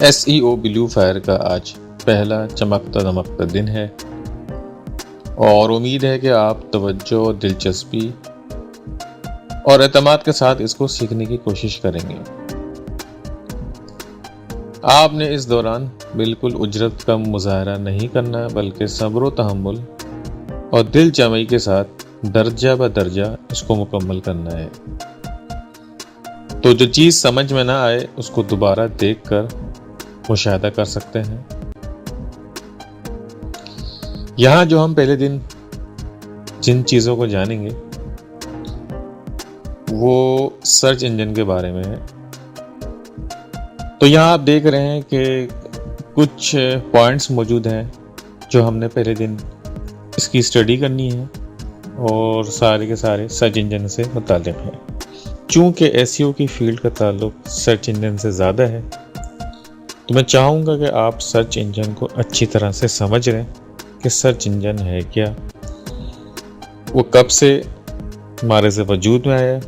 SEO blue fire کا آج پہلا چمکتا دمکتا دن ہے اور امید ہے کہ آپ توجہ، دلچسپی اور اعتماد کے ساتھ اس کو سیکھنے کی کوشش کریں گے۔ آپ نے اس دوران بالکل اجرت کا مظاہرہ نہیں کرنا بلکہ صبر و تحمل اور دل جمعی کے ساتھ درجہ بدرجہ اس کو مکمل کرنا ہے۔ تو جو چیز سمجھ میں نہ آئے اس کو دوبارہ دیکھ کر مشاہدہ کر سکتے ہیں۔ یہاں جو ہم پہلے دن جن چیزوں کو جانیں گے وہ سرچ انجن کے بارے میں ہے۔ تو یہاں آپ دیکھ رہے ہیں کہ کچھ پوائنٹس موجود ہیں جو ہم نے پہلے دن اس کی اسٹڈی کرنی ہے اور سارے کے سارے سرچ انجن سے متعلق ہیں۔ چونکہ SEO کی فیلڈ کا تعلق سرچ انجن سے زیادہ ہے تو میں چاہوں گا کہ آپ سرچ انجن کو اچھی طرح سے سمجھ رہیں کہ سرچ انجن ہے کیا، وہ کب سے ہمارے سے وجود میں آیا،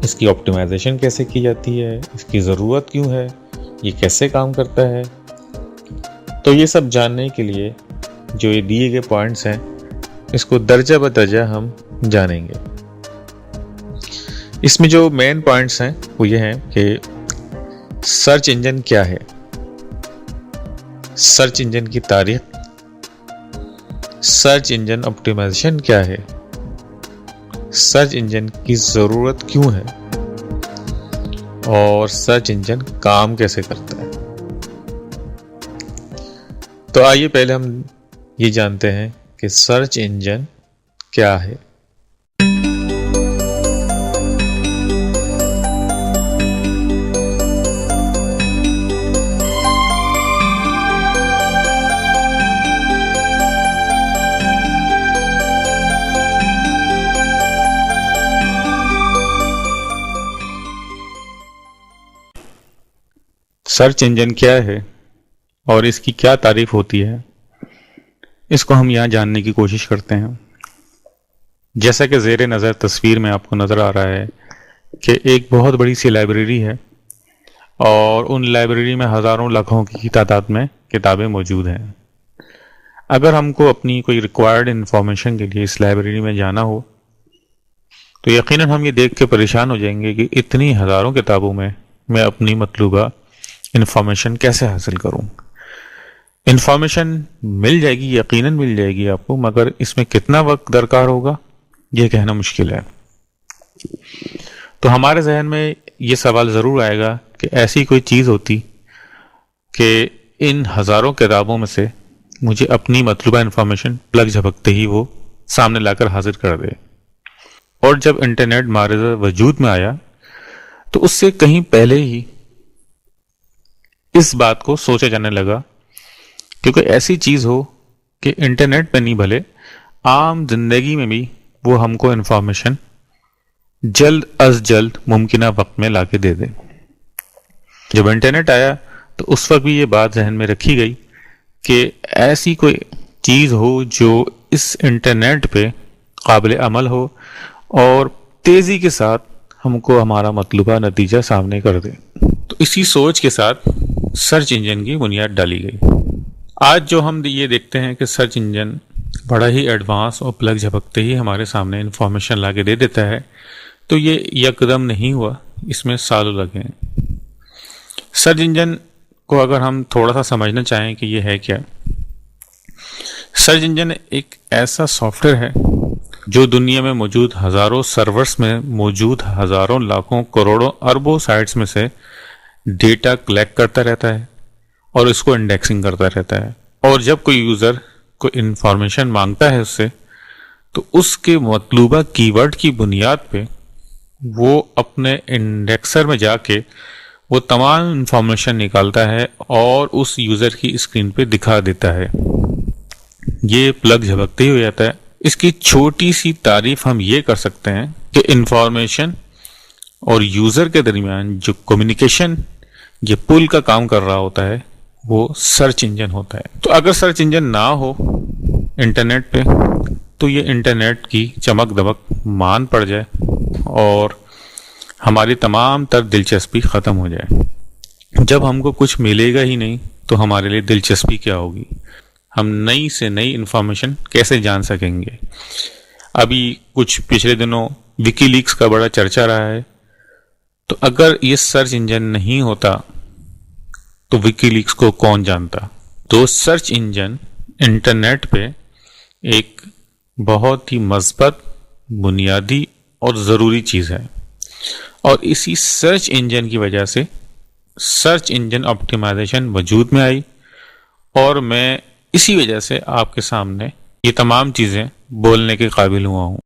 اس کی آپٹیمائزیشن کیسے کی جاتی ہے، اس کی ضرورت کیوں ہے، یہ کیسے کام کرتا ہے۔ تو یہ سب جاننے کے لیے جو یہ دیے گئے پوائنٹس ہیں اس کو درجہ بدرجہ ہم جانیں گے۔ اس میں جو مین پوائنٹس ہیں وہ یہ ہیں کہ سرچ انجن کیا ہے، سرچ انجن کی تاریخ، سرچ انجن آپٹیمائزیشن کیا ہے، سرچ انجن کی ضرورت کیوں ہے اور سرچ انجن کام کیسے کرتا ہے۔ تو آئیے پہلے ہم یہ جانتے ہیں کہ سرچ انجن کیا ہے۔ سرچ انجن کیا ہے اور اس کی کیا تعریف ہوتی ہے، اس کو ہم یہاں جاننے کی کوشش کرتے ہیں۔ جیسا کہ زیر نظر تصویر میں آپ کو نظر آ رہا ہے کہ ایک بہت بڑی سی لائبریری ہے اور ان لائبریری میں ہزاروں لاکھوں کی تعداد میں کتابیں موجود ہیں۔ اگر ہم کو اپنی کوئی ریکوائرڈ انفارمیشن کے لیے اس لائبریری میں جانا ہو تو یقیناً ہم یہ دیکھ کے پریشان ہو جائیں گے کہ اتنی ہزاروں کتابوں میں اپنی مطلوبہ انفارمیشن کیسے حاصل کروں۔ انفارمیشن مل جائے گی، یقیناً مل جائے گی آپ کو، مگر اس میں کتنا وقت درکار ہوگا یہ کہنا مشکل ہے۔ تو ہمارے ذہن میں یہ سوال ضرور آئے گا کہ ایسی کوئی چیز ہوتی کہ ان ہزاروں کتابوں میں سے مجھے اپنی مطلوبہ انفارمیشن پلک جھپکتے ہی وہ سامنے لا کر حاضر کر دے۔ اور جب انٹرنیٹ ہمارے وجود میں آیا تو اس سے کہیں پہلے ہی اس بات کو سوچا جانے لگا کہ کوئی ایسی چیز ہو کہ انٹرنیٹ پہ نہیں بھلے عام زندگی میں بھی وہ ہم کو انفارمیشن جلد از جلد ممکنہ وقت میں لا کے دے دے۔ جب انٹرنیٹ آیا تو اس وقت بھی یہ بات ذہن میں رکھی گئی کہ ایسی کوئی چیز ہو جو اس انٹرنیٹ پہ قابل عمل ہو اور تیزی کے ساتھ ہم کو ہمارا مطلوبہ نتیجہ سامنے کر دے۔ تو اسی سوچ کے ساتھ سرچ انجن کی بنیاد ڈالی گئی۔ آج جو ہم یہ دیکھتے ہیں کہ سرچ انجن بڑا ہی ایڈوانس اور پلک جھپکتے ہی ہمارے سامنے انفارمیشن لا کے دے دیتا ہے، تو یہ یکدم نہیں ہوا، اس میں سالوں لگے ہیں۔ سرچ انجن کو اگر ہم تھوڑا سا سمجھنا چاہیں کہ یہ ہے کیا، سرچ انجن ایک ایسا سافٹ ویئر ہے جو دنیا میں موجود ہزاروں سرورز میں موجود ہزاروں لاکھوں کروڑوں اربوں سائٹس میں سے ڈیٹا کلیکٹ کرتا رہتا ہے اور اس کو انڈیکسنگ کرتا رہتا ہے۔ اور جب کوئی یوزر کوئی انفارمیشن مانگتا ہے اس سے تو اس کے مطلوبہ کی ورڈ کی بنیاد پہ وہ اپنے انڈیکسر میں جا کے وہ تمام انفارمیشن نکالتا ہے اور اس یوزر کی اسکرین پہ دکھا دیتا ہے۔ یہ پلگ جھپکتے ہی ہو جاتا ہے۔ اس کی چھوٹی سی تعریف ہم یہ کر سکتے ہیں کہ انفارمیشن اور یوزر کے درمیان جو کمیونیکیشن یہ پل کا کام کر رہا ہوتا ہے وہ سرچ انجن ہوتا ہے۔ تو اگر سرچ انجن نہ ہو انٹرنیٹ پہ تو یہ انٹرنیٹ کی چمک دمک مان پڑ جائے اور ہماری تمام تر دلچسپی ختم ہو جائے۔ جب ہم کو کچھ ملے گا ہی نہیں تو ہمارے لیے دلچسپی کیا ہوگی؟ ہم نئی سے نئی انفارمیشن کیسے جان سکیں گے؟ ابھی کچھ پچھلے دنوں وکی لیکس کا بڑا چرچا رہا ہے، تو اگر یہ سرچ انجن نہیں ہوتا تو وکی لیکس کو کون جانتا؟ تو سرچ انجن انٹرنیٹ پہ ایک بہت ہی مثبت، بنیادی اور ضروری چیز ہے، اور اسی سرچ انجن کی وجہ سے سرچ انجن آپٹیمائزیشن وجود میں آئی، اور میں اسی وجہ سے آپ کے سامنے یہ تمام چیزیں بولنے کے قابل ہوا ہوں۔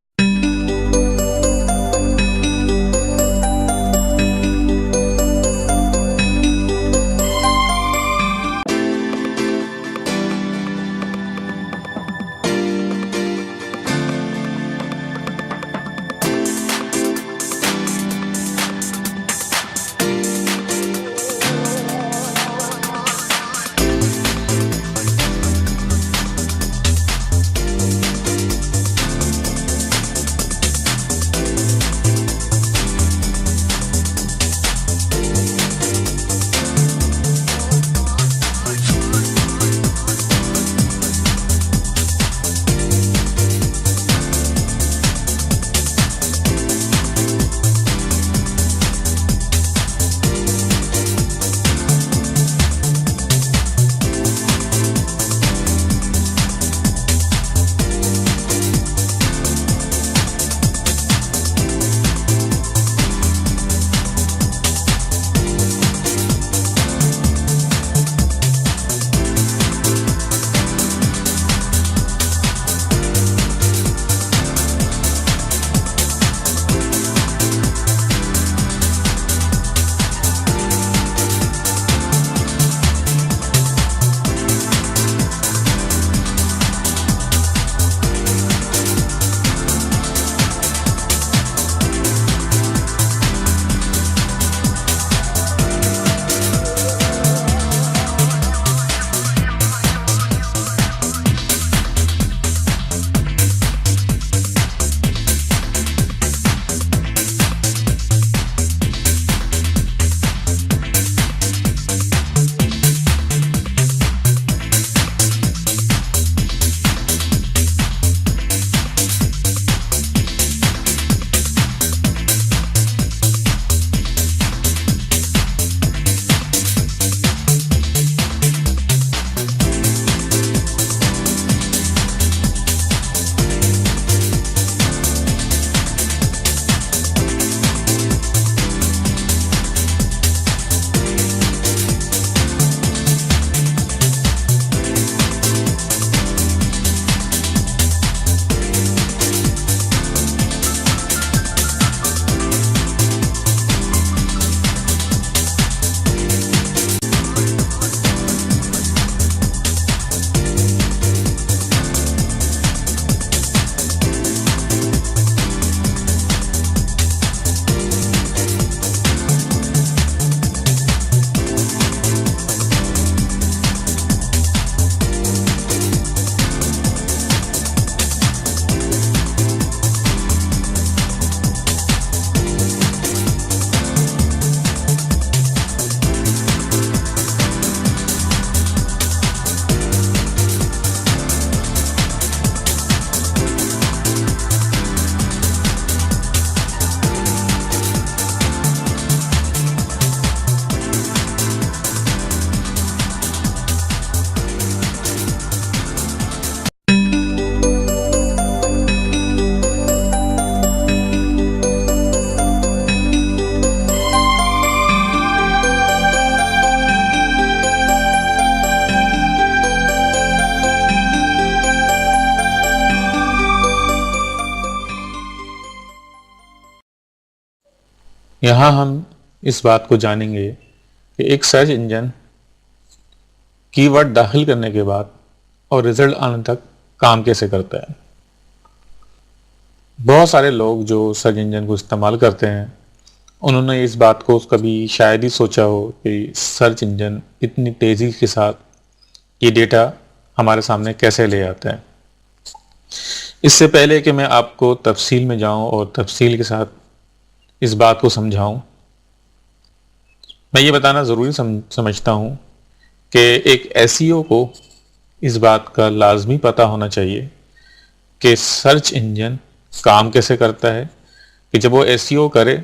یہاں ہم اس بات کو جانیں گے کہ ایک سرچ انجن کی ورڈ داخل کرنے کے بعد اور رزلٹ آنے تک کام کیسے کرتا ہے۔ بہت سارے لوگ جو سرچ انجن کو استعمال کرتے ہیں انہوں نے اس بات کو کبھی شاید ہی سوچا ہو کہ سرچ انجن اتنی تیزی کے ساتھ یہ ڈیٹا ہمارے سامنے کیسے لے آتا ہے۔ اس سے پہلے کہ میں آپ کو تفصیل میں جاؤں اور تفصیل کے ساتھ اس بات کو سمجھاؤں، میں یہ بتانا ضروری سمجھتا ہوں کہ ایک SEO کو اس بات کا لازمی پتہ ہونا چاہیے کہ سرچ انجن کام کیسے کرتا ہے، کہ جب وہ SEO کرے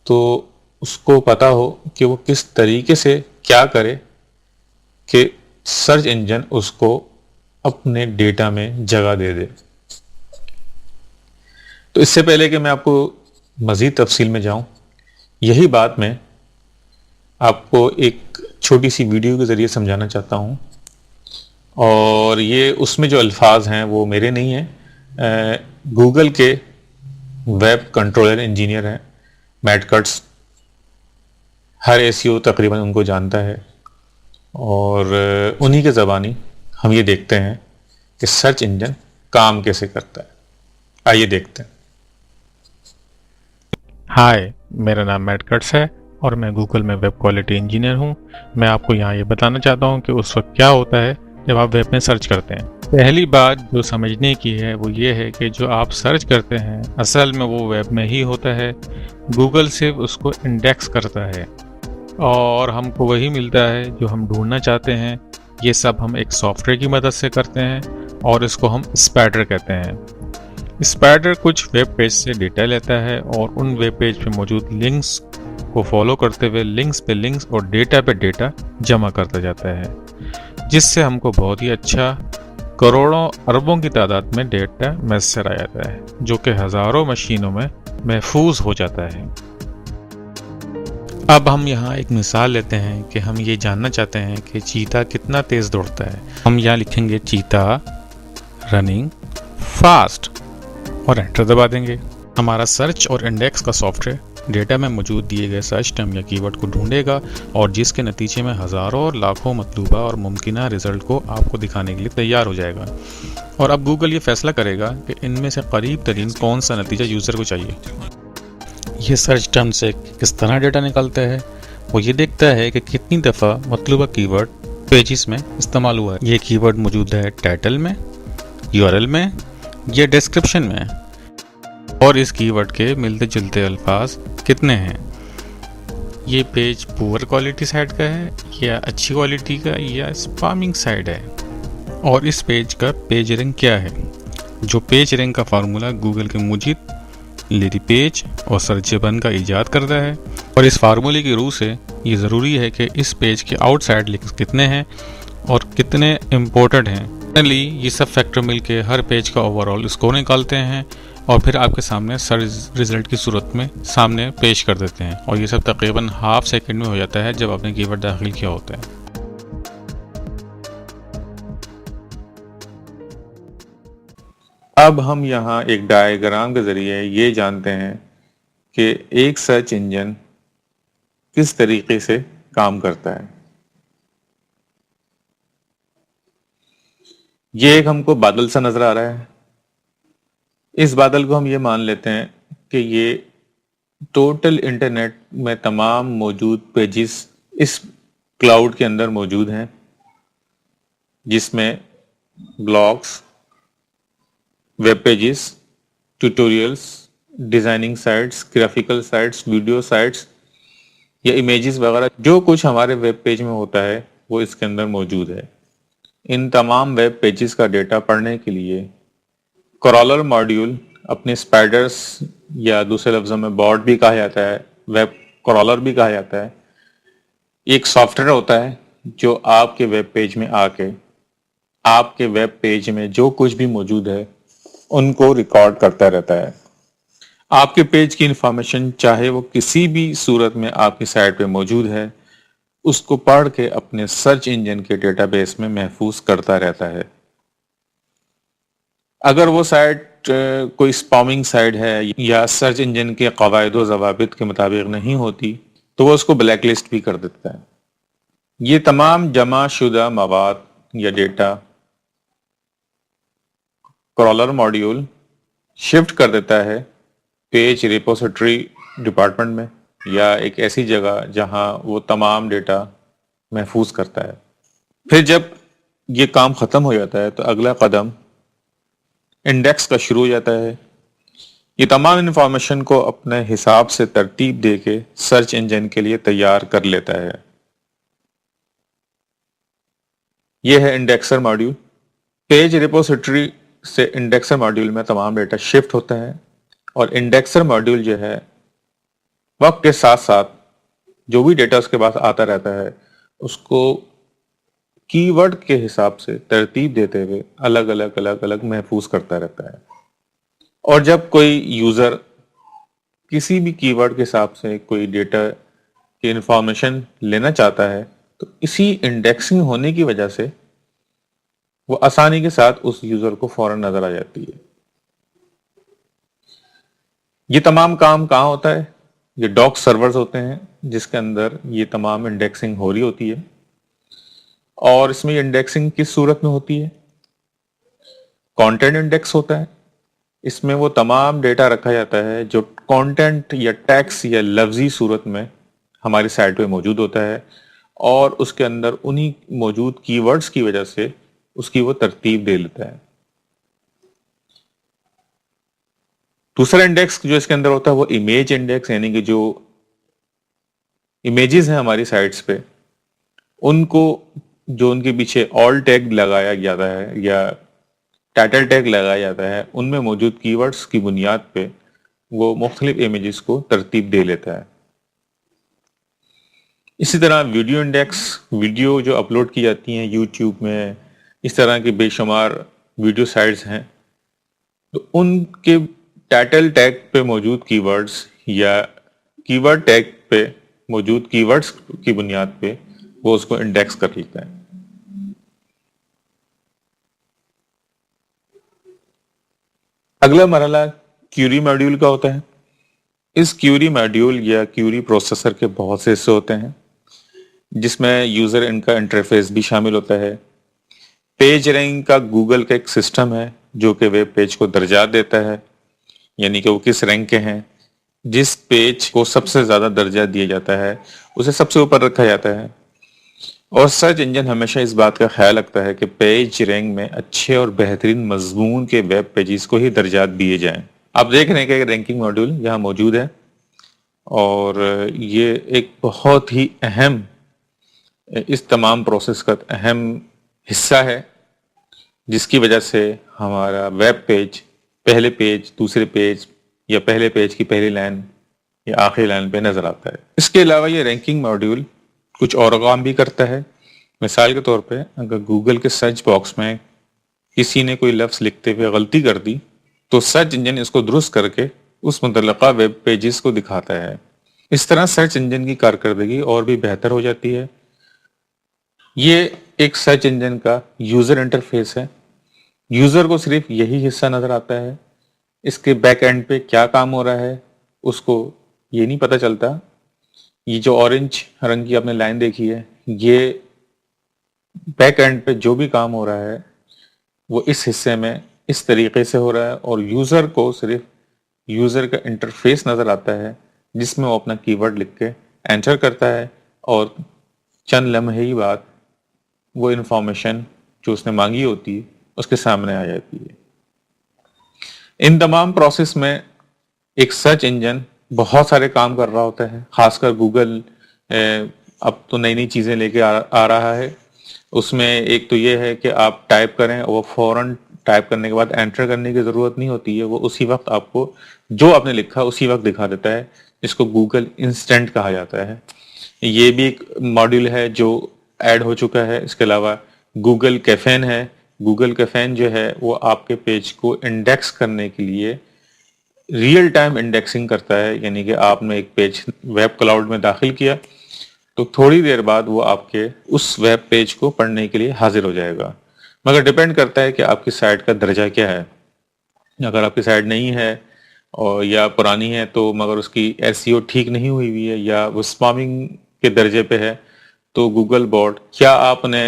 تو اس کو پتہ ہو کہ وہ کس طریقے سے کیا کرے کہ سرچ انجن اس کو اپنے ڈیٹا میں جگہ دے دے۔ تو اس سے پہلے کہ میں آپ کو مزید تفصیل میں جاؤں، یہی بات میں آپ کو ایک چھوٹی سی ویڈیو کے ذریعے سمجھانا چاہتا ہوں، اور یہ اس میں جو الفاظ ہیں وہ میرے نہیں ہیں، گوگل کے ویب کنٹرولر انجینئر ہیں میٹ کٹس، ہر SEO تقریباً ان کو جانتا ہے، اور انہی کے زبانی ہم یہ دیکھتے ہیں کہ سرچ انجن کام کیسے کرتا ہے۔ آئیے دیکھتے ہیں۔ ہائے، میرا نام میٹ کٹس ہے اور میں گوگل میں ویب کوالٹی انجینئر ہوں۔ میں آپ کو یہاں یہ بتانا چاہتا ہوں کہ اس وقت کیا ہوتا ہے جب آپ ویب میں سرچ کرتے ہیں۔ پہلی بات جو سمجھنے کی ہے وہ یہ ہے کہ جو آپ سرچ کرتے ہیں اصل میں وہ ویب میں ہی ہوتا ہے۔ گوگل صرف اس کو انڈیکس کرتا ہے اور ہم کو وہی ملتا ہے جو ہم ڈھونڈنا چاہتے ہیں۔ یہ سب ہم ایک سافٹ ویئر کی مدد سے کرتے ہیں اور اس کو ہم اسپائڈر کہتے ہیں۔ اسپائڈر کچھ ویب پیج سے ڈیٹا لیتا ہے اور ان ویب پیج پہ موجود لنکس کو فالو کرتے ہوئے لنکس پہ لنکس اور ڈیٹا پہ ڈیٹا جمع کرتا جاتا ہے، جس سے ہم کو بہت ہی اچھا کروڑوں اربوں کی تعداد میں ڈیٹا میسر آ جاتا ہے، جو کہ ہزاروں مشینوں میں محفوظ ہو جاتا ہے۔ اب ہم یہاں ایک مثال لیتے ہیں کہ ہم یہ جاننا چاہتے ہیں کہ چیتا کتنا تیز دوڑتا ہے۔ ہم یہاں لکھیں گے چیتا رننگ فاسٹ اور انٹر دبا دیں گے۔ ہمارا سرچ اور انڈیکس کا سافٹ ویئر ڈیٹا میں موجود دیے گئے سرچ ٹرم یا کی ورڈ کو ڈھونڈے گا اور جس کے نتیجے میں ہزاروں اور لاکھوں مطلوبہ اور ممکنہ رزلٹ کو آپ کو دکھانے کے لیے تیار ہو جائے گا، اور اب گوگل یہ فیصلہ کرے گا کہ ان میں سے قریب ترین کون سا نتیجہ یوزر کو چاہیے۔ یہ سرچ ٹرم سے کس طرح ڈیٹا نکلتا ہے، وہ یہ دیکھتا ہے کہ کتنی دفعہ مطلوبہ کی ورڈ پیجز میں استعمال ہوا ہے۔ یہ کی ورڈ موجود ہے ٹائٹل میں، URL میں یا ڈسکرپشن میں، اور اس کی ورڈ کے ملتے جلتے الفاظ کتنے ہیں۔ یہ پیج پور کوالٹی سائٹ کا ہے یا اچھی کوالٹی کا یا اسپامنگ سائٹ ہے، اور اس پیج کا پیج رینک کیا ہے۔ جو پیج رینک کا فارمولا گوگل کے مجید لیڈی پیج اور سرچ بن کا ایجاد کرتا ہے، اور اس فارمولے کی روح سے یہ ضروری ہے کہ اس پیج کے آؤٹ سائڈ لنکس کتنے ہیں اور کتنے امپورٹنٹ ہیں۔ فائنلی یہ سب فیکٹر مل کے ہر پیج کا اوور آل اسکور نکالتے ہیں اور پھر آپ کے سامنے سرچ رزلٹ کی صورت میں سامنے پیش کر دیتے ہیں، اور یہ سب تقریباً ہاف سیکنڈ میں ہو جاتا ہے جب آپ نے کی ورڈ داخل کیا ہوتا ہے۔ اب ہم یہاں ایک ڈائیگرام کے ذریعے یہ جانتے ہیں کہ ایک سرچ انجن کس طریقے سے کام کرتا ہے۔ یہ ایک ہم کو بادل سا نظر آ رہا ہے۔ اس بادل کو ہم یہ مان لیتے ہیں کہ یہ ٹوٹل انٹرنیٹ میں تمام موجود پیجز اس کلاؤڈ کے اندر موجود ہیں، جس میں blogs, web pages, tutorials, designing sites, graphical sites, video sites یا امیجز وغیرہ جو کچھ ہمارے ویب پیج میں ہوتا ہے وہ اس کے اندر موجود ہے۔ ان تمام ویب پیجز کا ڈیٹا پڑھنے کے لیے کرالر ماڈیول اپنے اسپائڈرز، یا دوسرے لفظوں میں بارڈ بھی کہا جاتا ہے، ویب کرالر بھی کہا جاتا ہے، ایک سافٹ ویئر ہوتا ہے جو آپ کے ویب پیج میں آ کے آپ کے ویب پیج میں جو کچھ بھی موجود ہے ان کو ریکارڈ کرتا رہتا ہے۔ آپ کے پیج کی انفارمیشن چاہے وہ کسی بھی صورت میں آپ کی سائٹ پہ موجود ہے، اس کو پڑھ کے اپنے سرچ انجن کے ڈیٹا بیس میں محفوظ کرتا رہتا ہے۔ اگر وہ سائٹ کوئی اسپامنگ سائٹ ہے یا سرچ انجن کے قواعد و ضوابط کے مطابق نہیں ہوتی تو وہ اس کو بلیک لسٹ بھی کر دیتا ہے۔ یہ تمام جمع شدہ مواد یا ڈیٹا کرالر ماڈیول شفٹ کر دیتا ہے پیج ریپوزیٹری ڈپارٹمنٹ میں، یا ایک ایسی جگہ جہاں وہ تمام ڈیٹا محفوظ کرتا ہے۔ پھر جب یہ کام ختم ہو جاتا ہے تو اگلا قدم انڈیکس کا شروع ہو جاتا ہے، یہ تمام انفارمیشن کو اپنے حساب سے ترتیب دے کے سرچ انجن کے لیے تیار کر لیتا ہے۔ یہ ہے انڈیکسر ماڈیول۔ پیج ریپوزیٹری سے انڈیکسر ماڈیول میں تمام ڈیٹا شفٹ ہوتا ہے، اور انڈیکسر ماڈیول جو ہے وقت کے ساتھ ساتھ جو بھی ڈیٹا اس کے پاس آتا رہتا ہے اس کو کی ورڈ کے حساب سے ترتیب دیتے ہوئے الگ الگ محفوظ کرتا رہتا ہے۔ اور جب کوئی یوزر کسی بھی کی ورڈ کے حساب سے کوئی ڈیٹا کی انفارمیشن لینا چاہتا ہے تو اسی انڈیکسنگ ہونے کی وجہ سے وہ آسانی کے ساتھ اس یوزر کو فوراً نظر آ جاتی ہے۔ یہ تمام کام کہاں ہوتا ہے؟ یہ ڈاک سرورز ہوتے ہیں جس کے اندر یہ تمام انڈیکسنگ ہو رہی ہوتی ہے، اور اس میں یہ انڈیکسنگ کس صورت میں ہوتی ہے؟ کانٹینٹ انڈیکس ہوتا ہے۔ اس میں وہ تمام ڈیٹا رکھا جاتا ہے جو کانٹینٹ یا ٹیکس یا لفظی صورت میں ہماری سائٹ پہ موجود ہوتا ہے، اور اس کے اندر انہی موجود کی ورڈز کی وجہ سے اس کی وہ ترتیب دے لیتا ہے۔ دوسرا انڈیکس جو اس کے اندر ہوتا ہے وہ امیج انڈیکس، یعنی کہ جو امیجز ہیں ہماری سائٹس پہ ان کو جو ان کے پیچھے آل ٹیگ لگایا جاتا ہے یا ٹائٹل ٹیگ لگایا جاتا ہے ان میں موجود کی ورڈز کی بنیاد پہ وہ مختلف امیجز کو ترتیب دے لیتا ہے۔ اسی طرح ویڈیو انڈیکس، ویڈیو جو اپلوڈ کی جاتی ہیں یوٹیوب میں، اس طرح کے بے شمار ویڈیو سائٹس ہیں، تو ان کے ٹائٹل ٹیگ پہ موجود کی ورڈز یا کی ورڈ ٹیگ پہ موجود کی ورڈز کی بنیاد پہ وہ اس کو انڈیکس کر لیتا ہے۔ اگلا مرحلہ کیوری ماڈیول کا ہوتا ہے۔ اس کیوری ماڈیول یا کیوری پروسیسر کے بہت سے حصے ہوتے ہیں جس میں یوزر ان کا انٹرفیس بھی شامل ہوتا ہے۔ پیج رینک کا گوگل کا ایک سسٹم ہے جو کہ ویب پیج کو درجات دیتا ہے، یعنی کہ وہ کس رینک کے ہیں۔ جس پیج کو سب سے زیادہ درجہ دیا جاتا ہے اسے سب سے اوپر رکھا جاتا ہے، اور سرچ انجن ہمیشہ اس بات کا خیال رکھتا ہے کہ پیج رینک میں اچھے اور بہترین مضمون کے ویب پیجز کو ہی درجات دیے جائیں۔ آپ دیکھ رہے ہیں کہ رینکنگ ماڈیول یہاں موجود ہے، اور یہ ایک بہت ہی اہم، اس تمام پروسیس کا اہم حصہ ہے جس کی وجہ سے ہمارا ویب پیج پہلے پیج، دوسرے پیج یا پہلے پیج کی پہلی لائن یا آخری لائن پہ نظر آتا ہے۔ اس کے علاوہ یہ رینکنگ ماڈیول کچھ اور کام بھی کرتا ہے۔ مثال کے طور پہ اگر گوگل کے سرچ باکس میں کسی نے کوئی لفظ لکھتے ہوئے غلطی کر دی تو سرچ انجن اس کو درست کر کے اس متعلقہ ویب پیجز کو دکھاتا ہے۔ اس طرح سرچ انجن کی کارکردگی اور بھی بہتر ہو جاتی ہے۔ یہ ایک سرچ انجن کا یوزر انٹرفیس ہے۔ یوزر کو صرف یہی حصہ نظر آتا ہے، اس کے بیک اینڈ پہ کیا کام ہو رہا ہے اس کو یہ نہیں پتہ چلتا۔ یہ جو اورنج رنگ کی آپ نے لائن دیکھی ہے، یہ بیک اینڈ پہ جو بھی کام ہو رہا ہے وہ اس حصے میں اس طریقے سے ہو رہا ہے، اور یوزر کو صرف یوزر کا انٹرفیس نظر آتا ہے جس میں وہ اپنا کی ورڈ لکھ کے انٹر کرتا ہے، اور چند لمحے ہی بعد وہ انفارمیشن جو اس نے مانگی ہوتی ہے اس کے سامنے آ جاتی ہے۔ ان تمام پروسیس میں ایک سرچ انجن بہت سارے کام کر رہا ہوتا ہے، خاص کر گوگل اب تو نئی نئی چیزیں لے کے آ رہا ہے۔ اس میں ایک تو یہ ہے کہ آپ ٹائپ کریں، وہ فوراً ٹائپ کرنے کے بعد انٹر کرنے کی ضرورت نہیں ہوتی ہے، وہ اسی وقت آپ کو جو آپ نے لکھا اسی وقت دکھا دیتا ہے، جس کو گوگل انسٹنٹ کہا جاتا ہے۔ یہ بھی ایک ماڈیول ہے جو ایڈ ہو چکا ہے۔ اس کے علاوہ گوگل کیفین ہے۔ گوگل کیفین جو ہے وہ آپ کے پیج کو انڈیکس کرنے کے لیے ریئل ٹائم انڈیکسنگ کرتا ہے، یعنی کہ آپ نے ایک پیج ویب کلاؤڈ میں داخل کیا تو تھوڑی دیر بعد وہ آپ کے اس ویب پیج کو پڑھنے کے لیے حاضر ہو جائے گا، مگر ڈیپینڈ کرتا ہے کہ آپ کی سائٹ کا درجہ کیا ہے۔ اگر آپ کی سائٹ نہیں ہے اور یا پرانی ہے تو مگر اس کی SEO ٹھیک نہیں ہوئی ہے یا وہ اسپامنگ کے درجے پہ ہے تو گوگل بوٹ کیا آپ نے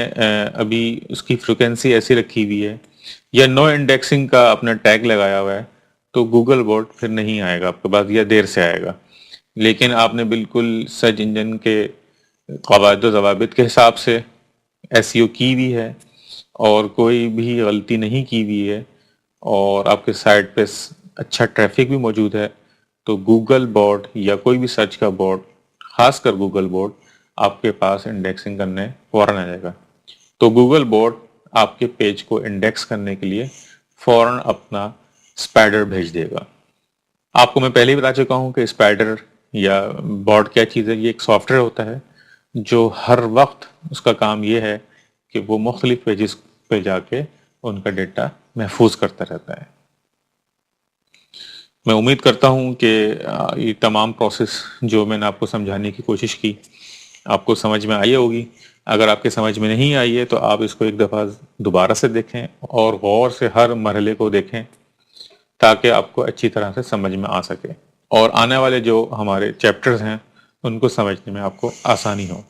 ابھی اس کی فریکوینسی ایسی رکھی ہوئی ہے یا نو انڈیکسنگ کا اپنا ٹیگ لگایا ہوا ہے تو گوگل بوٹ پھر نہیں آئے گا آپ کے پاس یا دیر سے آئے گا۔ لیکن آپ نے بالکل سرچ انجن کے قواعد و ضوابط کے حساب سے SEO کی بھی ہے اور کوئی بھی غلطی نہیں کی ہوئی ہے اور آپ کے سائٹ پہ اچھا ٹریفک بھی موجود ہے تو گوگل بورڈ یا کوئی بھی سرچ کا بورڈ، خاص کر گوگل بورڈ، آپ کے پاس انڈیکسنگ کرنے فوراً آ جائے گا. تو گوگل بورڈ آپ کے پیج کو انڈیکس کرنے کے لیے فوراً اپنا اسپائڈر بھیج دے گا. آپ کو میں پہلے ہی بتا چکا ہوں کہ اسپائڈر یا بورڈ کیا چیز ہے. یہ ایک سافٹ ویئر ہوتا ہے جو ہر وقت اس کا کام یہ ہے کہ وہ مختلف پیجز پہ جا کے ان کا ڈیٹا محفوظ کرتا رہتا ہے. میں امید کرتا ہوں کہ یہ تمام پروسیس جو میں نے آپ کو سمجھانے کی کوشش کی آپ کو سمجھ میں آئی ہوگی. اگر آپ کے سمجھ میں نہیں آئی ہے تو آپ اس کو ایک دفعہ دوبارہ سے دیکھیں اور غور سے ہر مرحلے کو دیکھیں تاکہ آپ کو اچھی طرح سے سمجھ میں آ سکے اور آنے والے جو ہمارے چیپٹرز ہیں ان کو سمجھنے میں آپ کو آسانی ہو.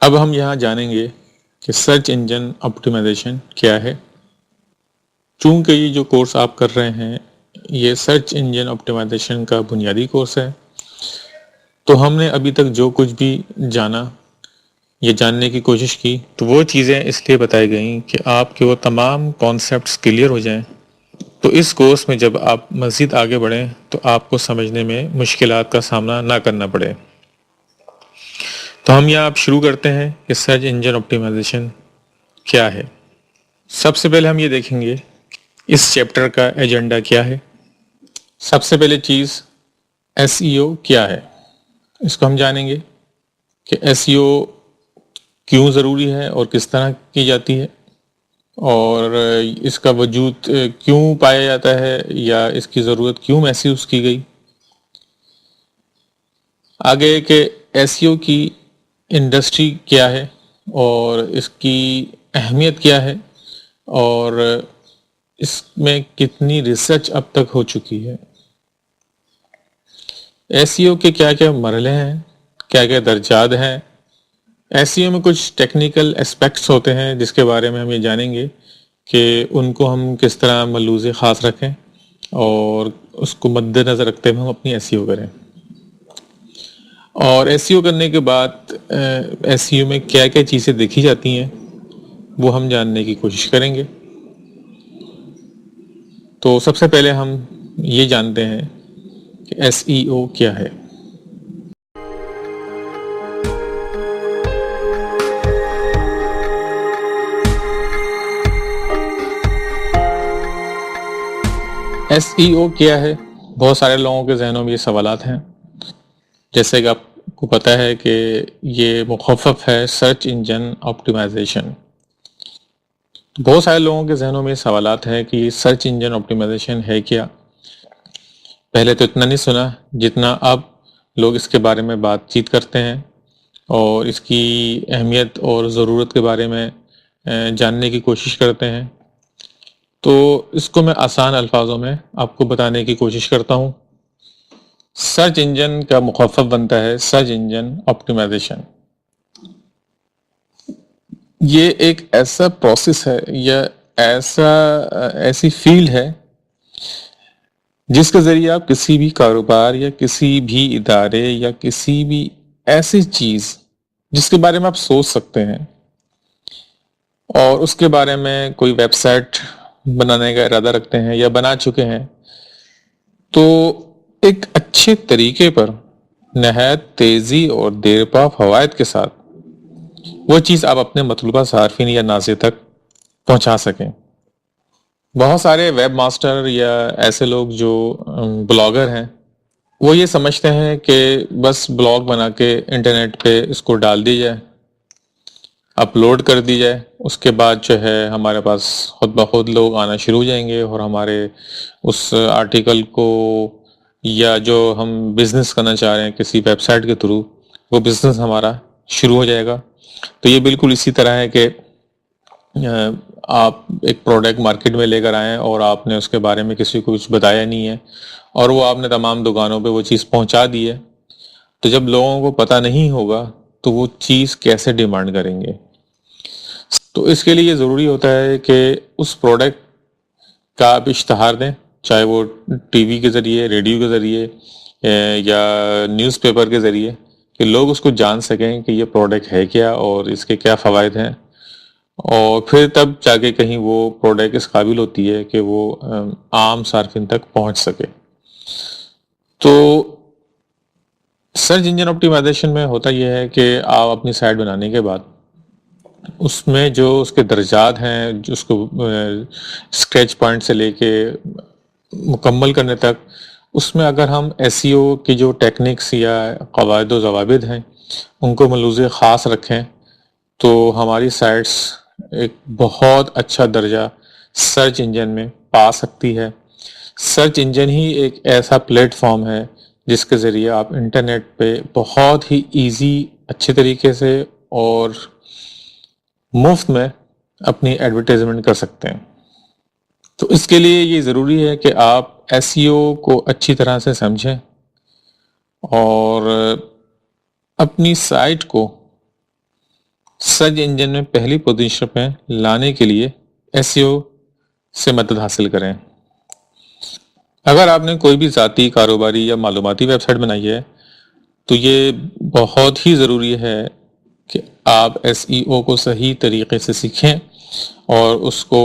اب ہم یہاں جانیں گے کہ سرچ انجن آپٹیمائزیشن کیا ہے. چونکہ یہ جو کورس آپ کر رہے ہیں یہ سرچ انجن آپٹیمائزیشن کا بنیادی کورس ہے تو ہم نے ابھی تک جو کچھ بھی جانا یہ جاننے کی کوشش کی تو وہ چیزیں اس لیے بتائی گئیں کہ آپ کے وہ تمام کانسیپٹس کلیئر ہو جائیں. تو اس کورس میں جب آپ مزید آگے بڑھیں تو آپ کو سمجھنے میں مشکلات کا سامنا نہ کرنا پڑے. تو ہم یہاں آپ شروع کرتے ہیں کہ سرچ انجن آپٹیمائزیشن کیا ہے. سب سے پہلے ہم یہ دیکھیں گے اس چیپٹر کا ایجنڈا کیا ہے. سب سے پہلے چیز ایس ای او کیا ہے اس کو ہم جانیں گے کہ ایس ای او کیوں ضروری ہے اور کس طرح کی جاتی ہے اور اس کا وجود کیوں پایا جاتا ہے یا اس کی ضرورت کیوں محسوس کی گئی. آگے کہ ایس ای او کی انڈسٹری کیا ہے اور اس کی اہمیت کیا ہے اور اس میں کتنی ریسرچ اب تک ہو چکی ہے. ایس ای او کے کیا کیا مرحلے ہیں، کیا کیا درجات ہیں. ایس ای او میں کچھ ٹیکنیکل اسپیکٹس ہوتے ہیں جس کے بارے میں ہم یہ جانیں گے کہ ان کو ہم کس طرح ملحوظ خاص رکھیں اور اس کو مد نظر رکھتے ہوئے ہم اپنی ایس ای او کریں. اور ایس ای او کرنے کے بعد ایس ای او میں کیا کیا چیزیں دیکھی جاتی ہیں وہ ہم جاننے کی کوشش کریں گے. تو سب سے پہلے ہم یہ جانتے ہیں کہ ایس ای او کیا ہے. ایس ای او کیا ہے؟ بہت سارے لوگوں کے ذہنوں میں یہ سوالات ہیں. جیسے کہ آپ کو پتہ ہے کہ یہ مخفف ہے سرچ انجن آپٹیمائزیشن. بہت سارے لوگوں کے ذہنوں میں یہ سوالات ہیں کہ سرچ انجن آپٹیمائزیشن ہے کیا. پہلے تو اتنا نہیں سنا جتنا اب لوگ اس کے بارے میں بات چیت کرتے ہیں اور اس کی اہمیت اور ضرورت کے بارے میں جاننے کی کوشش کرتے ہیں. تو اس کو میں آسان الفاظوں میں آپ کو بتانے کی کوشش کرتا ہوں. سرچ انجن کا مخفف بنتا ہے سرچ انجن آپٹیمائزیشن. یہ ایک ایسا پروسیس ہے یا ایسی فیلڈ ہے جس کے ذریعے آپ کسی بھی کاروبار یا کسی بھی ادارے یا کسی بھی ایسی چیز جس کے بارے میں آپ سوچ سکتے ہیں اور اس کے بارے میں کوئی ویب سائٹ بنانے کا ارادہ رکھتے ہیں یا بنا چکے ہیں تو ایک اچھے طریقے پر نہایت تیزی اور دیرپا فوائد کے ساتھ وہ چیز آپ اپنے مطلوبہ صارفین یا ناظرین تک پہنچا سکیں. بہت سارے ویب ماسٹر یا ایسے لوگ جو بلاگر ہیں وہ یہ سمجھتے ہیں کہ بس بلاگ بنا کے انٹرنیٹ پہ اس کو ڈال دی جائے، اپلوڈ کر دی جائے، اس کے بعد جو ہے ہمارے پاس خود بخود لوگ آنا شروع ہو جائیں گے اور ہمارے اس آرٹیکل کو یا جو ہم بزنس کرنا چاہ رہے ہیں کسی ویب سائٹ کے تھرو وہ بزنس ہمارا شروع ہو جائے گا. تو یہ بالکل اسی طرح ہے کہ آپ ایک پروڈکٹ مارکیٹ میں لے کر آئیں اور آپ نے اس کے بارے میں کسی کو کچھ بتایا نہیں ہے اور وہ آپ نے تمام دکانوں پہ وہ چیز پہنچا دی ہے تو جب لوگوں کو پتہ نہیں ہوگا تو وہ چیز کیسے ڈیمانڈ کریں گے؟ تو اس کے لیے یہ ضروری ہوتا ہے کہ اس پروڈکٹ کا آپ اشتہار دیں، چاہے وہ ٹی وی کے ذریعے، ریڈیو کے ذریعے یا نیوز پیپر کے ذریعے، کہ لوگ اس کو جان سکیں کہ یہ پروڈکٹ ہے کیا اور اس کے کیا فوائد ہیں، اور پھر تب جا کے کہیں وہ پروڈکٹ اس قابل ہوتی ہے کہ وہ عام صارفین تک پہنچ سکے۔ تو سرچ انجن آپٹیمائزیشن میں ہوتا یہ ہے کہ آپ اپنی سائٹ بنانے کے بعد اس میں جو اس کے درجات ہیں، جو اس کو اسکریچ پوائنٹ سے لے کے مکمل کرنے تک، اس میں اگر ہم ایس ای او کی جو ٹیکنکس یا قواعد و ضوابط ہیں ان کو ملحوظ خاص رکھیں تو ہماری سائٹس ایک بہت اچھا درجہ سرچ انجن میں پا سکتی ہے۔ سرچ انجن ہی ایک ایسا پلیٹ فارم ہے جس کے ذریعے آپ انٹرنیٹ پہ بہت ہی ایزی، اچھے طریقے سے اور مفت میں اپنی ایڈورٹائزمنٹ کر سکتے ہیں۔ تو اس کے لیے یہ ضروری ہے کہ آپ ایس ای او کو اچھی طرح سے سمجھیں اور اپنی سائٹ کو سرچ انجن میں پہلی پوزیشن پہ لانے کے لیے ایس ای او سے مدد حاصل کریں۔ اگر آپ نے کوئی بھی ذاتی، کاروباری یا معلوماتی ویب سائٹ بنائی ہے تو یہ بہت ہی ضروری ہے کہ آپ ایس ای او کو صحیح طریقے سے سیکھیں اور اس کو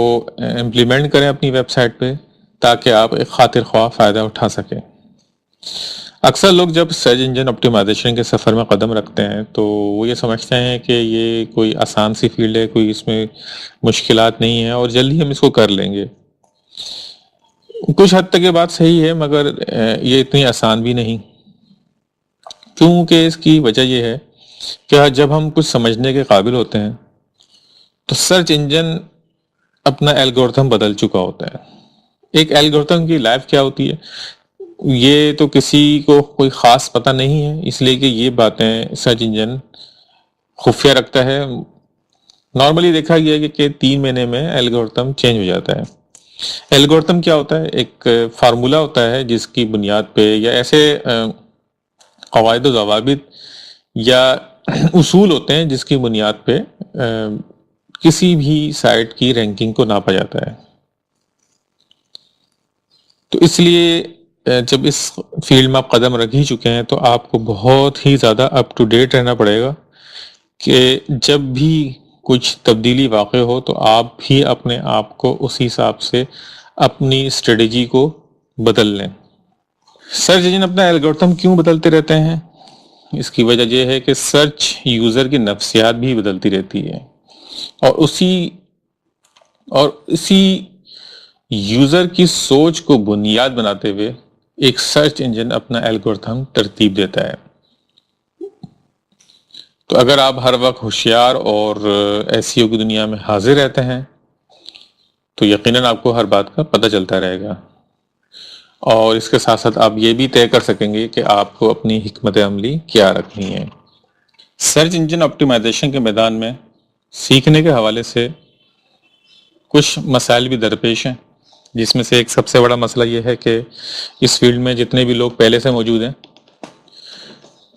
امپلیمنٹ کریں اپنی ویب سائٹ پہ، تاکہ آپ ایک خاطر خواہ فائدہ اٹھا سکیں۔ اکثر لوگ جب سرچ انجن آپٹیمائزیشن کے سفر میں قدم رکھتے ہیں تو وہ یہ سمجھتے ہیں کہ یہ کوئی آسان سی فیلڈ ہے، کوئی اس میں مشکلات نہیں ہیں اور جلدی ہم اس کو کر لیں گے۔ کچھ حد تک یہ بات صحیح ہے، مگر یہ اتنی آسان بھی نہیں، کیونکہ اس کی وجہ یہ ہے کہ جب ہم کچھ سمجھنے کے قابل ہوتے ہیں تو سرچ انجن اپنا الگورتھم بدل چکا ہوتا ہے۔ ایک الگورتھم کی لائف کیا ہوتی ہے یہ تو کسی کو کوئی خاص پتہ نہیں ہے، اس لیے کہ یہ باتیں سرچ انجن خفیہ رکھتا ہے۔ نارملی دیکھا گیا ہے کہ 3 مہینے میں الگورتھم چینج ہو جاتا ہے۔ الگورتھم کیا ہوتا ہے؟ ایک فارمولہ ہوتا ہے جس کی بنیاد پہ، یا ایسے قواعد و ضوابط یا اصول ہوتے ہیں جس کی بنیاد پہ کسی بھی سائٹ کی رینکنگ کو ناپا جاتا ہے۔ تو اس لیے جب اس فیلڈ میں آپ قدم رکھ ہی چکے ہیں تو آپ کو بہت ہی زیادہ اپ ٹو ڈیٹ رہنا پڑے گا کہ جب بھی کچھ تبدیلی واقع ہو تو آپ بھی اپنے آپ کو اسی حساب سے اپنی اسٹریٹجی کو بدل لیں۔ سرچ انجن اپنا الگورتھم کیوں بدلتے رہتے ہیں؟ اس کی وجہ یہ ہے کہ سرچ یوزر کی نفسیات بھی بدلتی رہتی ہے، اور اسی یوزر کی سوچ کو بنیاد بناتے ہوئے ایک سرچ انجن اپنا الگورتھم ترتیب دیتا ہے۔ تو اگر آپ ہر وقت ہوشیار اور ایس ای او کی دنیا میں حاضر رہتے ہیں تو یقیناً آپ کو ہر بات کا پتہ چلتا رہے گا، اور اس کے ساتھ ساتھ آپ یہ بھی طے کر سکیں گے کہ آپ کو اپنی حکمت عملی کیا رکھنی ہے۔ سرچ انجن آپٹیمائزیشن کے میدان میں سیکھنے کے حوالے سے کچھ مسائل بھی درپیش ہیں، جس میں سے ایک سب سے بڑا مسئلہ یہ ہے کہ اس فیلڈ میں جتنے بھی لوگ پہلے سے موجود ہیں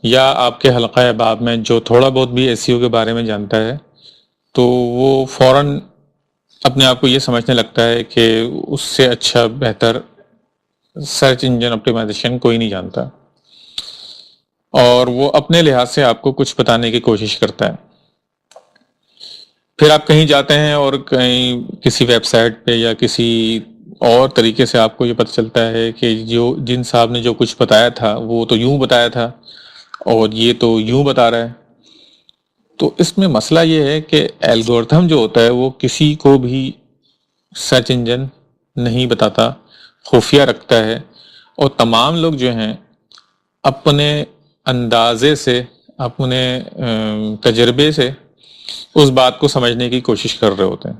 یا آپ کے حلقہ احباب میں جو تھوڑا بہت بھی ایس ای او کے بارے میں جانتا ہے تو وہ فوراً اپنے آپ کو یہ سمجھنے لگتا ہے کہ اس سے اچھا بہتر سرچ انجن آپٹیمائزیشن کوئی نہیں جانتا، اور وہ اپنے لحاظ سے آپ کو کچھ بتانے کی کوشش کرتا ہے۔ پھر آپ کہیں جاتے ہیں اور کہیں کسی ویب سائٹ پہ یا کسی اور طریقے سے آپ کو یہ پتہ چلتا ہے کہ جن صاحب نے جو کچھ بتایا تھا وہ تو یوں بتایا تھا اور یہ تو یوں بتا رہا ہے۔ تو اس میں مسئلہ یہ ہے کہ الگورتھم جو ہوتا ہے وہ کسی کو بھی سرچ انجن نہیں بتاتا، خفیہ رکھتا ہے، اور تمام لوگ جو ہیں اپنے اندازے سے، اپنے تجربے سے اس بات کو سمجھنے کی کوشش کر رہے ہوتے ہیں۔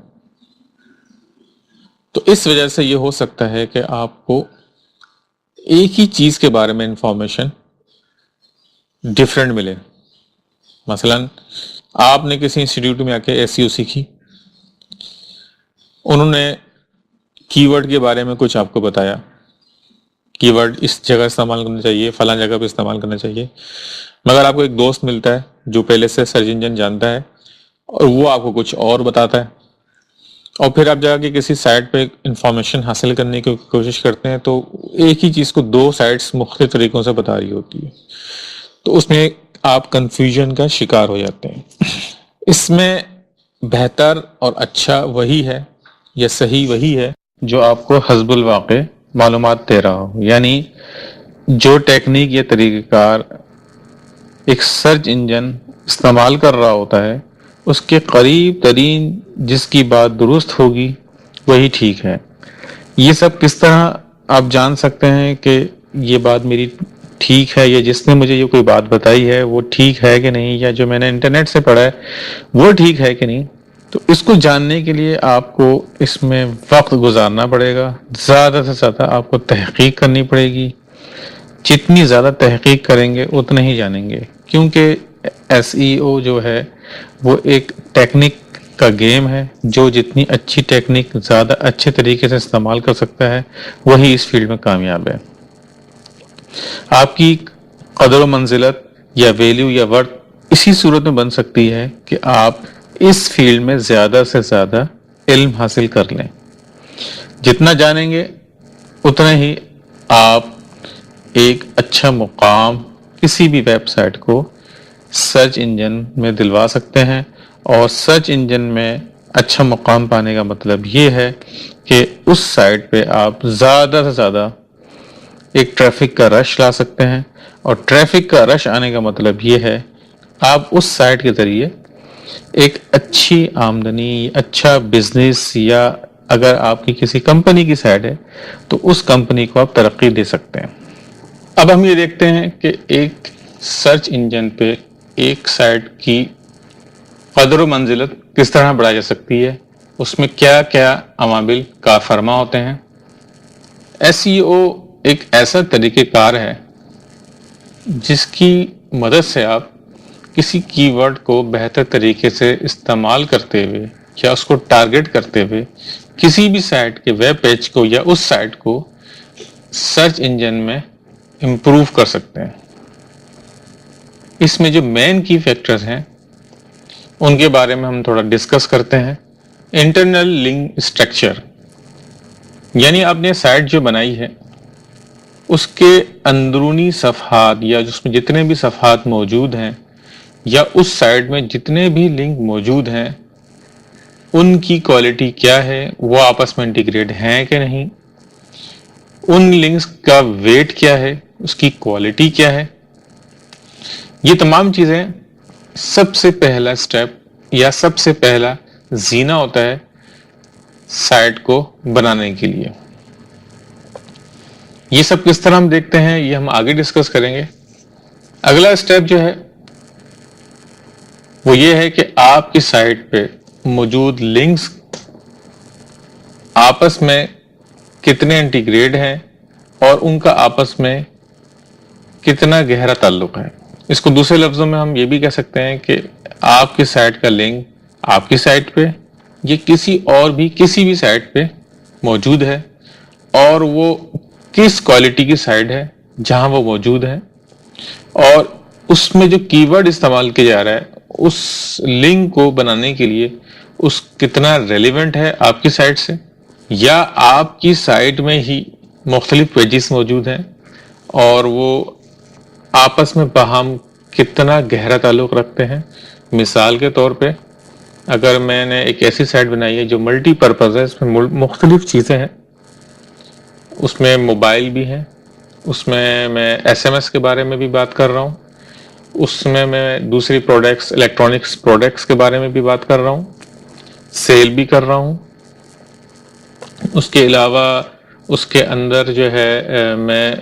تو اس وجہ سے یہ ہو سکتا ہے کہ آپ کو ایک ہی چیز کے بارے میں انفارمیشن ڈیفرنٹ ملے۔ مثلا آپ نے کسی انسٹیٹیوٹ میں آ کے ایس ای او سیکھی، انہوں نے کی ورڈ کے بارے میں کچھ آپ کو بتایا، کی ورڈ اس جگہ استعمال کرنا چاہیے، فلاں جگہ پہ استعمال کرنا چاہیے، مگر آپ کو ایک دوست ملتا ہے جو پہلے سے سرچ انجن جانتا ہے اور وہ آپ کو کچھ اور بتاتا ہے، اور پھر آپ جا کے کسی سائٹ پہ انفارمیشن حاصل کرنے کی کوشش کرتے ہیں تو ایک ہی چیز کو دو سائٹس مختلف طریقوں سے بتا رہی ہوتی ہے، تو اس میں آپ کنفیوژن کا شکار ہو جاتے ہیں۔ اس میں بہتر اور اچھا وہی ہے یا صحیح وہی ہے جو آپ کو حسب الواقع معلومات دے رہا ہو، یعنی جو ٹیکنیک یا طریقہ کار ایک سرچ انجن استعمال کر رہا ہوتا ہے اس کے قریب ترین جس کی بات درست ہوگی وہی ٹھیک ہے۔ یہ سب کس طرح آپ جان سکتے ہیں کہ یہ بات میری ٹھیک ہے، یا جس نے مجھے یہ کوئی بات بتائی ہے وہ ٹھیک ہے کہ نہیں، یا جو میں نے انٹرنیٹ سے پڑھا ہے وہ ٹھیک ہے کہ نہیں؟ تو اس کو جاننے کے لیے آپ کو اس میں وقت گزارنا پڑے گا، زیادہ سے زیادہ آپ کو تحقیق کرنی پڑے گی۔ جتنی زیادہ تحقیق کریں گے اتنا ہی جانیں گے، کیونکہ ایس ای او جو ہے وہ ایک ٹیکنک کا گیم ہے، جو جتنی اچھی ٹیکنک زیادہ اچھے طریقے سے استعمال کر سکتا ہے وہی اس فیلڈ میں کامیاب ہے۔ آپ کی قدر و منزلت یا ویلیو یا ورتھ اسی صورت میں بن سکتی ہے کہ آپ اس فیلڈ میں زیادہ سے زیادہ علم حاصل کر لیں۔ جتنا جانیں گے اتنا ہی آپ ایک اچھا مقام کسی بھی ویب سائٹ کو سرچ انجن میں دلوا سکتے ہیں، اور سرچ انجن میں اچھا مقام پانے کا مطلب یہ ہے کہ اس سائٹ پہ آپ زیادہ سے زیادہ ایک ٹریفک کا رش لا سکتے ہیں، اور ٹریفک کا رش آنے کا مطلب یہ ہے آپ اس سائٹ کے ذریعے ایک اچھی آمدنی، اچھا بزنس، یا اگر آپ کی کسی کمپنی کی سائٹ ہے تو اس کمپنی کو آپ ترقی دے سکتے ہیں۔ اب ہم یہ دیکھتے ہیں کہ ایک سرچ انجن پہ ایک سائٹ کی قدر و منزلت کس طرح بڑھائی جا سکتی ہے، اس میں کیا کیا عوامل کار فرما ہوتے ہیں۔ ایس ای او ایک ایسا طریقہ کار ہے جس کی مدد سے آپ کسی کی ورڈ کو بہتر طریقے سے استعمال کرتے ہوئے یا اس کو ٹارگٹ کرتے ہوئے کسی بھی سائٹ کے ویب پیج کو یا اس سائٹ کو سرچ انجن میں امپروو کر سکتے ہیں۔ اس میں جو مین کی فیکٹرز ہیں ان کے بارے میں ہم تھوڑا ڈسکس کرتے ہیں۔ انٹرنل لنک اسٹرکچر، یعنی آپ نے سائٹ جو بنائی ہے اس کے اندرونی صفحات یا اس میں جتنے بھی صفحات موجود ہیں یا اس سائٹ میں جتنے بھی لنک موجود ہیں ان کی کوالٹی کیا ہے، وہ آپس میں انٹیگریٹ ہیں کہ نہیں، ان لنکس کا ویٹ کیا ہے، اس کی کوالٹی کیا ہے۔ یہ تمام چیزیں سب سے پہلا سٹیپ یا سب سے پہلا زینہ ہوتا ہے سائٹ کو بنانے کے لیے۔ یہ سب کس طرح ہم دیکھتے ہیں یہ ہم آگے ڈسکس کریں گے۔ اگلا سٹیپ جو ہے وہ یہ ہے کہ آپ کی سائٹ پہ موجود لنکس آپس میں کتنے انٹیگریٹ ہیں اور ان کا آپس میں کتنا گہرا تعلق ہے۔ اس کو دوسرے لفظوں میں ہم یہ بھی کہہ سکتے ہیں کہ آپ کی سائٹ کا لنک آپ کی سائٹ پہ یا کسی اور بھی کسی بھی سائٹ پہ موجود ہے، اور وہ کس کوالٹی کی سائٹ ہے جہاں وہ موجود ہے، اور اس میں جو کی ورڈ استعمال کیا جا رہا ہے اس لنک کو بنانے کے لیے اس کتنا ریلیونٹ ہے آپ کی سائٹ سے، یا آپ کی سائٹ میں ہی مختلف پیجز موجود ہیں اور وہ آپس میں باہم کتنا گہرا تعلق رکھتے ہیں۔ مثال کے طور پہ اگر میں نے ایک ایسی سائٹ بنائی ہے جو ملٹی پرپز ہے، اس میں مختلف چیزیں ہیں، اس میں موبائل بھی ہے، اس میں ایس ایم ایس کے بارے میں بھی بات کر رہا ہوں، اس میں دوسری پروڈکٹس الیکٹرانکس پروڈکٹس کے بارے میں بھی بات کر رہا ہوں، سیل بھی کر رہا ہوں، اس کے علاوہ اس کے اندر جو ہے میں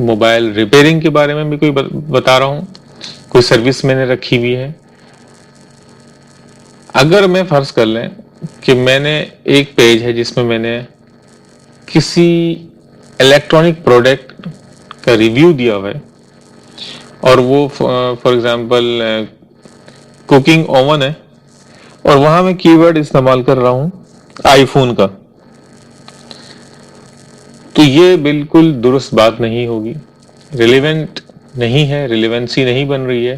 موبائل ریپیئرنگ کے بارے میں بھی کوئی بتا رہا ہوں، کوئی سروس میں نے رکھی ہوئی ہے۔ اگر میں فرض کر لیں کہ میں نے ایک پیج ہے جس میں میں نے کسی الیکٹرانک پروڈکٹ کا ریویو دیا ہوا ہے، اور وہ فار ایگزامپل کوکنگ اوون ہے، اور وہاں میں کی ورڈ استعمال کر رہا ہوں آئی فون کا، تو یہ بالکل درست بات نہیں ہوگی، ریلیونٹ نہیں ہے، ریلیونسی نہیں بن رہی ہے،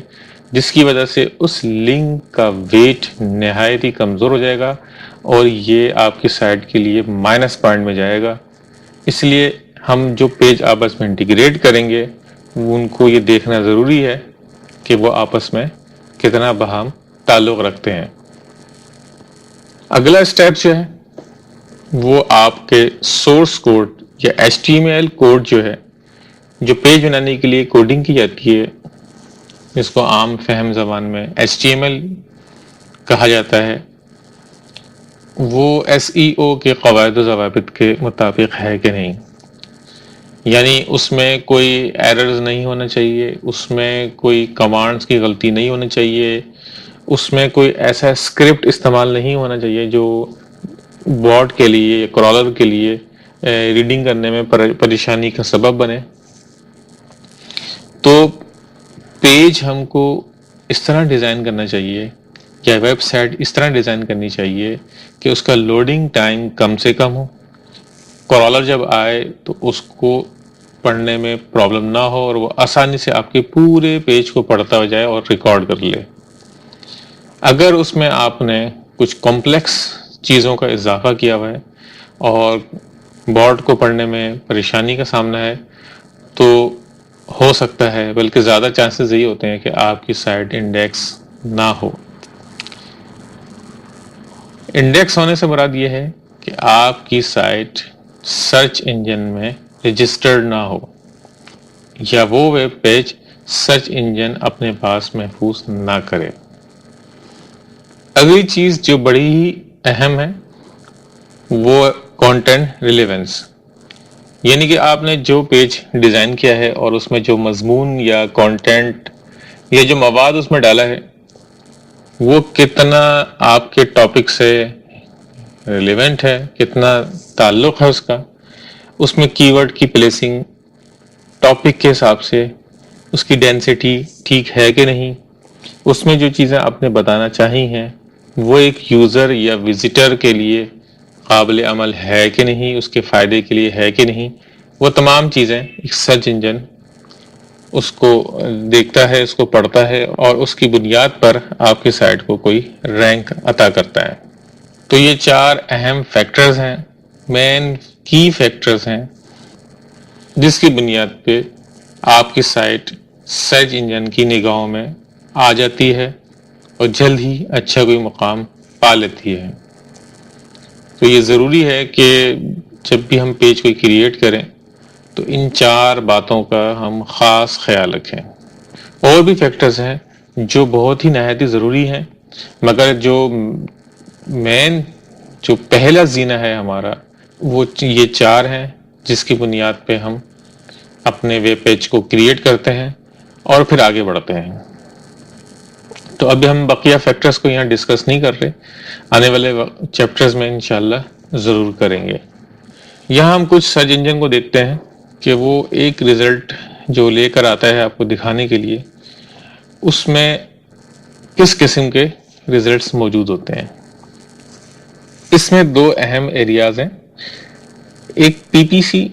جس کی وجہ سے اس لنک کا ویٹ نہایت ہی کمزور ہو جائے گا اور یہ آپ کی سائٹ کے لیے مائنس پوائنٹ میں جائے گا۔ اس لیے ہم جو پیج آپس میں انٹیگریٹ کریں گے ان کو یہ دیکھنا ضروری ہے کہ وہ آپس میں کتنا باہم تعلق رکھتے ہیں۔ اگلا اسٹیپ جو ہے وہ آپ کے سورس کوڈ یا HTML کوڈ جو ہے، جو پیج بنانے کے لیے کوڈنگ کی جاتی ہے، جس کو عام فہم زبان میں HTML کہا جاتا ہے، وہ SEO کے قواعد و ضوابط کے مطابق ہے کہ نہیں۔ یعنی اس میں کوئی ایررز نہیں ہونا چاہیے، اس میں کوئی کمانڈز کی غلطی نہیں ہونا چاہیے، اس میں کوئی ایسا اسکرپٹ استعمال نہیں ہونا چاہیے جو بوٹ کے لیے یا کرالر کے لیے ریڈنگ کرنے میں پریشانی کا سبب بنے۔ تو پیج ہم کو اس طرح ڈیزائن کرنا چاہیے یا ویب سائٹ اس طرح ڈیزائن کرنی چاہیے کہ اس کا لوڈنگ ٹائم کم سے کم ہو، کرالر جب آئے تو اس کو پڑھنے میں پرابلم نہ ہو اور وہ آسانی سے آپ کے پورے پیج کو پڑھتا ہو جائے اور ریکارڈ کر لے۔ اگر اس میں آپ نے کچھ کمپلیکس چیزوں کا اضافہ کیا ہوا ہے اور بورڈ کو پڑھنے میں پریشانی کا سامنا ہے تو ہو سکتا ہے، بلکہ زیادہ چانسز یہی ہوتے ہیں کہ آپ کی سائٹ انڈیکس نہ ہو۔ انڈیکس ہونے سے مراد یہ ہے کہ آپ کی سائٹ سرچ انجن میں رجسٹرڈ نہ ہو یا وہ ویب پیج سرچ انجن اپنے پاس محفوظ نہ کرے۔ اگلی چیز جو بڑی ہی اہم ہے وہ کانٹینٹ ریلیونس، یعنی کہ آپ نے جو پیج ڈیزائن کیا ہے اور اس میں جو مضمون یا کانٹینٹ یا جو مواد اس میں ڈالا ہے وہ کتنا آپ کے ٹاپک سے ریلیونٹ ہے، کتنا تعلق ہے اس کا، اس میں کی ورڈ کی پلیسنگ ٹاپک کے حساب سے، اس کی ڈینسٹی ٹھیک ہے کہ نہیں، اس میں جو چیزیں آپ نے بتانا چاہی ہیں وہ ایک یوزر یا وزٹر کے لیے قابل عمل ہے کہ نہیں، اس کے فائدے کے لیے ہے کہ نہیں، وہ تمام چیزیں ایک سرچ انجن اس کو دیکھتا ہے، اس کو پڑھتا ہے اور اس کی بنیاد پر آپ کی سائٹ کو کوئی رینک عطا کرتا ہے۔ تو یہ 4 اہم فیکٹرز ہیں، مین کی فیکٹرز ہیں، جس کی بنیاد پہ آپ کی سائٹ سرچ انجن کی نگاہوں میں آ جاتی ہے اور جلد ہی اچھا کوئی مقام پا لیتی ہے۔ تو یہ ضروری ہے کہ جب بھی ہم پیج کوئی کریٹ کریں تو ان 4 باتوں کا ہم خاص خیال رکھیں۔ اور بھی فیکٹرز ہیں جو بہت ہی نہایت ضروری ہیں، مگر جو مین جو پہلا زینہ ہے ہمارا وہ یہ 4 ہیں، جس کی بنیاد پہ ہم اپنے ویب پیج کو کریٹ کرتے ہیں اور پھر آگے بڑھتے ہیں۔ تو ابھی ہم بقیہ فیکٹرز کو یہاں ڈسکس نہیں کر رہے، آنے والے چیپٹرز میں انشاءاللہ ضرور کریں گے۔ یہاں ہم کچھ سرچ انجن کو دیکھتے ہیں کہ وہ ایک رزلٹ جو لے کر آتا ہے آپ کو دکھانے کے لیے، اس میں کس قسم کے رزلٹس موجود ہوتے ہیں۔ اس میں 2 اہم ایریاز ہیں، ایک PPC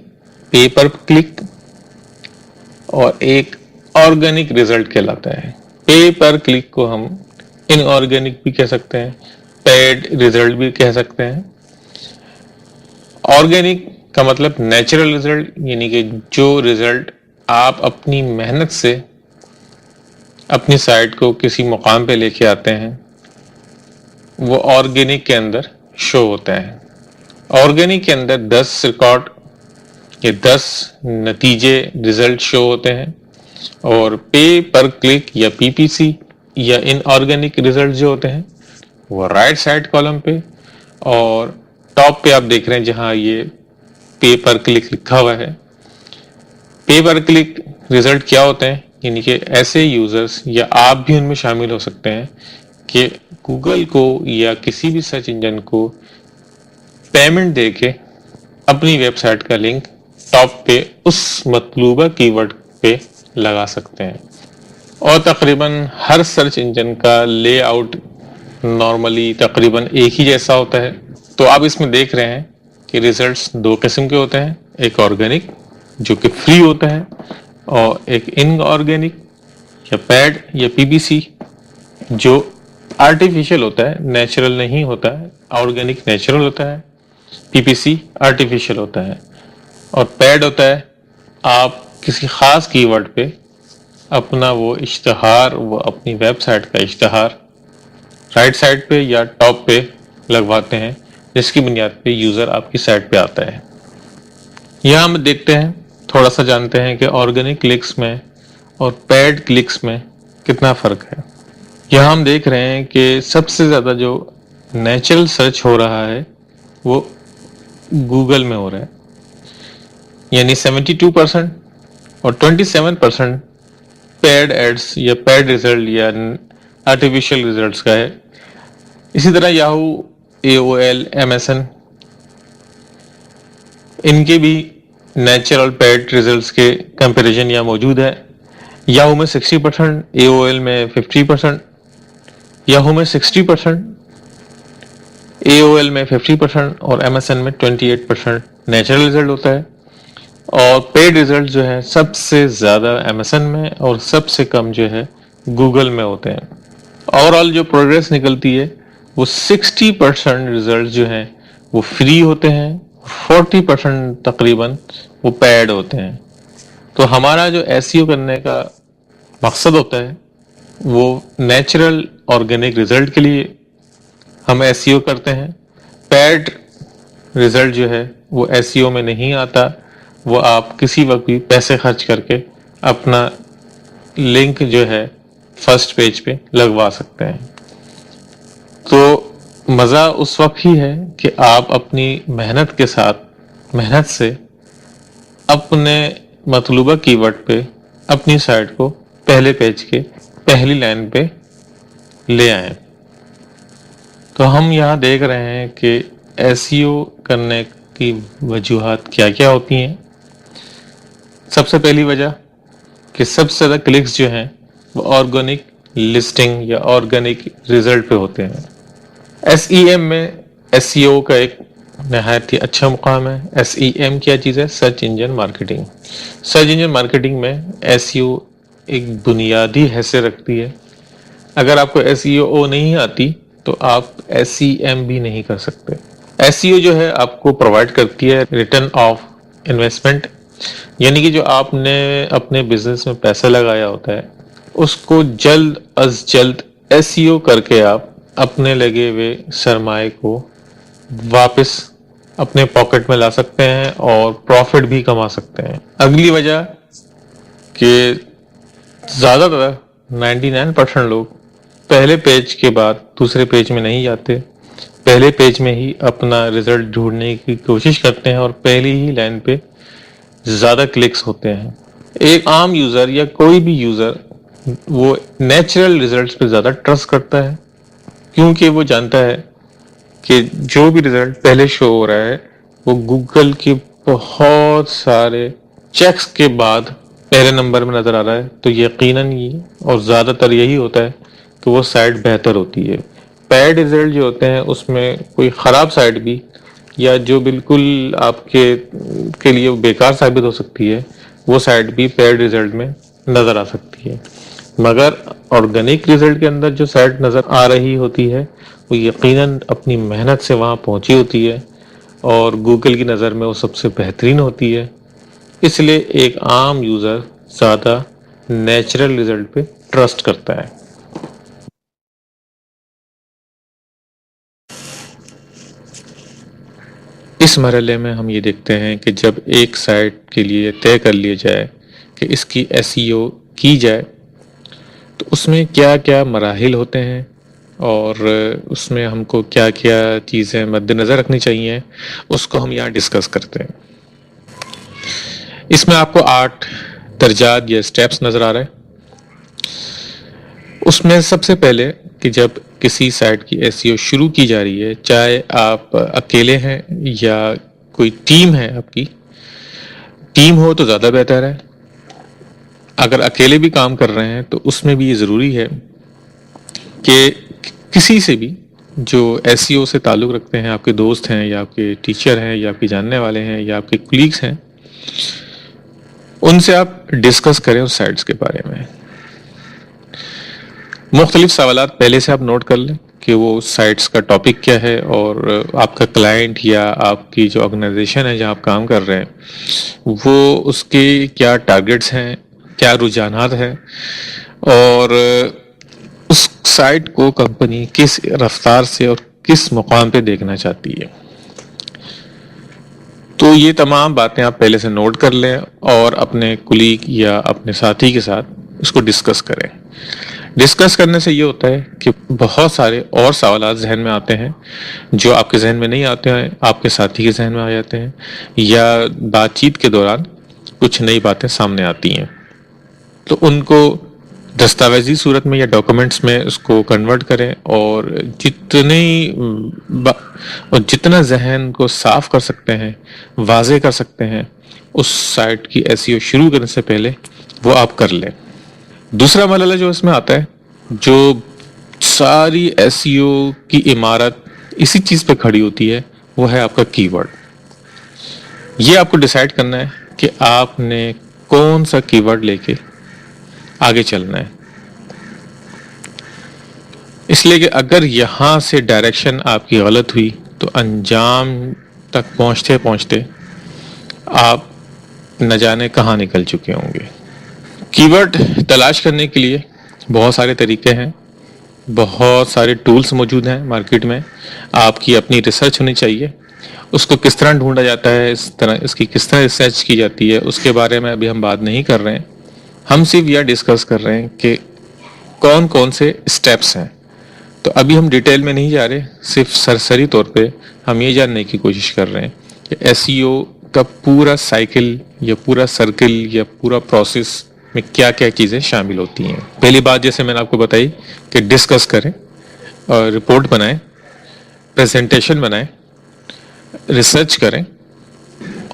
پے پر کلک اور ایک آرگینک رزلٹ کہلاتا ہے۔ پے پر کلک کو ہم ان آرگینک بھی کہہ سکتے ہیں، پیڈ رزلٹ بھی کہہ سکتے ہیں۔ آرگینک کا مطلب نیچرل رزلٹ، یعنی کہ جو رزلٹ آپ اپنی محنت سے اپنی سائٹ کو کسی مقام پہ لے کے آتے ہیں وہ آرگینک کے اندر شو ہوتا ہے۔ آرگینک کے اندر 10 ریکارڈ یا 10 نتیجے رزلٹ شو ہوتے ہیں، اور پے پر کلک یا PPC یا ان آرگینک رزلٹ جو ہوتے ہیں وہ رائٹ سائڈ کالم پہ اور ٹاپ پہ آپ دیکھ رہے ہیں جہاں یہ پے پر کلک لکھا ہوا ہے۔ پے پر کلک رزلٹ کیا ہوتے ہیں، یعنی کہ ایسے یوزرز یا آپ بھی ان میں شامل ہو سکتے ہیں کہ گوگل کو یا کسی بھی سرچ انجن کو پیمنٹ دے کے اپنی ویب سائٹ کا لنک ٹاپ پہ اس مطلوبہ کی ورڈ پہ لگا سکتے ہیں۔ اور تقریباً ہر سرچ انجن کا لے آؤٹ نارملی تقریباً ایک ہی جیسا ہوتا ہے۔ تو آپ اس میں دیکھ رہے ہیں کہ ریزلٹس 2 قسم کے ہوتے ہیں، ایک آرگینک جو کہ فری ہوتا ہے اور ایک ان آرگینک یا پیڈ یا پی بی سی جو آرٹیفیشل ہوتا ہے, نیچرل نہیں ہوتا ہے. آرگینک نیچرل ہوتا ہے, پی پی سی آرٹیفیشل ہوتا ہے. اور پیڈ ہوتا ہے آپ کسی خاص کی ورڈ پہ اپنا وہ اشتہار, وہ اپنی ویب سائٹ کا اشتہار رائٹ سائڈ پہ یا ٹاپ پہ لگواتے ہیں, جس کی بنیاد پہ یوزر آپ کی سائٹ پہ آتا ہے. یہاں ہم دیکھتے ہیں, تھوڑا سا جانتے ہیں کہ آرگینک کلکس میں اور پیڈ کلکس میں کتنا فرق ہے. یہاں ہم دیکھ رہے ہیں کہ سب سے زیادہ جو نیچرل سرچ ہو رہا ہے وہ گوگل میں ہو رہا ہے, یعنی 72% اور 27% پیڈ ایڈس یا پیڈ ریزلٹ یا آرٹیفیشل ریزلٹس کا ہے. اسی طرح Yahoo, A O L, M S N, ان کے بھی نیچرل پیڈ ریزلٹس کے کمپیریزن یہاں موجود ہے. یاہو میں 60%, اے او ایل میں 50%, یاہو میں 60%, اے او ایل میں 50% اور ایم ایس این میں 28% نیچرل ریزلٹ ہوتا ہے. اور پیڈ ریزلٹ جو ہے سب سے زیادہ ایم ایس این میں اور سب سے کم جو ہے گوگل میں ہوتے ہیں. اوور آل جو پروگریس نکلتی ہے وہ 60% ریزلٹ جو ہیں وہ فری ہوتے ہیں, 40% تقریباً وہ پیڈ ہوتے ہیں. تو ہمارا جو ایس ای او کرنے کا مقصد ہوتا ہے وہ نیچرل آرگینک ریزلٹ کے لیے ہم ایس ای او کرتے ہیں. پیڈ ریزلٹ جو ہے وہ ایس ای او میں نہیں آتا, وہ آپ کسی وقت بھی پیسے خرچ کر کے اپنا لنک جو ہے فرسٹ پیج پہ لگوا سکتے ہیں. تو مزہ اس وقت ہی ہے کہ آپ اپنی محنت کے ساتھ, محنت سے اپنے مطلوبہ کی ورڈ پہ اپنی سائٹ کو پہلے پیج کے پہلی لائن پہ لے آئیں. تو ہم یہاں دیکھ رہے ہیں کہ ایس ای او کرنے کی وجوہات کیا کیا ہوتی ہیں. سب سے پہلی وجہ کہ سب سے زیادہ کلکس جو ہیں وہ آرگینک لسٹنگ یا آرگینک ریزلٹ پہ ہوتے ہیں. ایس ای ایم میں ایس ای او کا ایک نہایت ہی اچھا مقام ہے. ایس ای ایم کیا چیز ہے؟ Search engine marketing. Search engine marketing میں ایس ای او ایک بنیادی حیثیت رکھتی ہے. اگر آپ کو ایس ای او نہیں آتی تو آپ ایس ای ایم بھی نہیں کر سکتے. ایس ای او جو ہے آپ کو پرووائڈ کرتی ہے ریٹرن آف انویسٹمنٹ, یعنی کہ جو آپ نے اپنے بزنس میں پیسہ لگایا ہوتا ہے اس کو جلد از جلد ایس ای او کر کے آپ اپنے لگے ہوئے سرمائے کو واپس اپنے پاکٹ میں لا سکتے ہیں اور پروفٹ بھی کما سکتے ہیں. اگلی وجہ کہ زیادہ تر 99% لوگ پہلے پیج کے بعد دوسرے پیج میں نہیں جاتے, پہلے پیج میں ہی اپنا رزلٹ ڈھونڈنے کی کوشش کرتے ہیں اور پہلی ہی لائن پہ زیادہ کلکس ہوتے ہیں. ایک عام یوزر یا کوئی بھی یوزر وہ نیچرل ریزلٹس پہ زیادہ ٹرسٹ کرتا ہے, کیونکہ وہ جانتا ہے کہ جو بھی رزلٹ پہلے شو ہو رہا ہے وہ گوگل کے بہت سارے چیکس کے بعد پہلے نمبر میں نظر آ رہا ہے, تو یقیناً یہ اور زیادہ تر یہی ہوتا ہے کہ وہ سائٹ بہتر ہوتی ہے. پیڈ رزلٹ جو ہوتے ہیں اس میں کوئی خراب سائٹ بھی یا جو بالکل آپ کے لیے بیکار ثابت ہو سکتی ہے وہ سائٹ بھی پیڈ رزلٹ میں نظر آ سکتی ہے. مگر آرگینک رزلٹ کے اندر جو سائٹ نظر آ رہی ہوتی ہے وہ یقیناً اپنی محنت سے وہاں پہنچی ہوتی ہے اور گوگل کی نظر میں وہ سب سے بہترین ہوتی ہے. اس لیے ایک عام یوزر زیادہ نیچرل رزلٹ پہ ٹرسٹ کرتا ہے. اس مرحلے میں ہم یہ دیکھتے ہیں کہ جب ایک سائٹ کے لیے طے کر لیا جائے کہ اس کی ایس ای او کی جائے تو اس میں کیا کیا مراحل ہوتے ہیں اور اس میں ہم کو کیا کیا چیزیں مد نظر رکھنی چاہیے, اس کو ہم یہاں ڈسکس کرتے ہیں. اس میں آپ کو 8 درجات یا سٹیپس نظر آ رہے ہیں. اس میں سب سے پہلے کہ جب کسی سائٹ کی ایس ای او شروع کی جا رہی ہے, چاہے آپ اکیلے ہیں یا کوئی ٹیم ہے, آپ کی ٹیم ہو تو زیادہ بہتر ہے. اگر اکیلے بھی کام کر رہے ہیں تو اس میں بھی یہ ضروری ہے کہ کسی سے بھی جو ایس ای او سے تعلق رکھتے ہیں, آپ کے دوست ہیں یا آپ کے ٹیچر ہیں یا آپ کے جاننے والے ہیں یا آپ کے کولیگس ہیں, ان سے آپ ڈسکس کریں اس سائٹس کے بارے میں. مختلف سوالات پہلے سے آپ نوٹ کر لیں کہ وہ سائٹس کا ٹاپک کیا ہے اور آپ کا کلائنٹ یا آپ کی جو آرگنائزیشن ہے جہاں آپ کام کر رہے ہیں وہ اس کے کیا ٹارگیٹس ہیں, کیا رجحانات ہیں, اور اس سائٹ کو کمپنی کس رفتار سے اور کس مقام پہ دیکھنا چاہتی ہے. تو یہ تمام باتیں آپ پہلے سے نوٹ کر لیں اور اپنے کولیگ یا اپنے ساتھی کے ساتھ اس کو ڈسکس کریں. ڈسکس کرنے سے یہ ہوتا ہے کہ بہت سارے اور سوالات ذہن میں آتے ہیں جو آپ کے ذہن میں نہیں آتے ہیں, آپ کے ساتھی کے ذہن میں آ جاتے ہیں, یا بات چیت کے دوران کچھ نئی باتیں سامنے آتی ہیں. تو ان کو دستاویزی صورت میں یا ڈاکومنٹس میں اس کو کنورٹ کریں اور جتنا ذہن کو صاف کر سکتے ہیں, واضح کر سکتے ہیں اس سائٹ کی SEO شروع کرنے سے پہلے وہ آپ کر لیں. دوسرا مرحلہ جو اس میں آتا ہے, جو ساری SEO کی عمارت اسی چیز پہ کھڑی ہوتی ہے, وہ ہے آپ کا کی ورڈ. یہ آپ کو ڈیسائیڈ کرنا ہے کہ آپ نے کون سا کی ورڈ لے کے آگے چلنا ہے. اس لیے کہ اگر یہاں سے ڈائریکشن آپ کی غلط ہوئی تو انجام تک پہنچتے پہنچتے آپ نہ جانے کہاں نکل چکے ہوں گے. کی ورڈ تلاش کرنے کے لیے بہت سارے طریقے ہیں, بہت سارے ٹولز موجود ہیں مارکیٹ میں. آپ کی اپنی ریسرچ ہونی چاہیے. اس کو کس طرح ڈھونڈا جاتا ہے, اس کی کس طرح ریسرچ کی جاتی ہے, اس کے بارے میں ابھی ہم بات نہیں کر رہے ہیں. ہم صرف یہ ڈسکس کر رہے ہیں کہ کون کون سے اسٹیپس ہیں. تو ابھی ہم ڈیٹیل میں نہیں جا رہے, صرف سرسری طور پہ ہم یہ جاننے کی کوشش کر رہے ہیں کہ SEO کا پورا سائیکل یا پورا سرکل یا پورا پروسیس میں کیا کیا چیزیں شامل ہوتی ہیں. پہلی بات جیسے میں نے آپ کو بتائی کہ ڈسکس کریں, اور رپورٹ بنائیں, پریزنٹیشن بنائیں, ریسرچ کریں,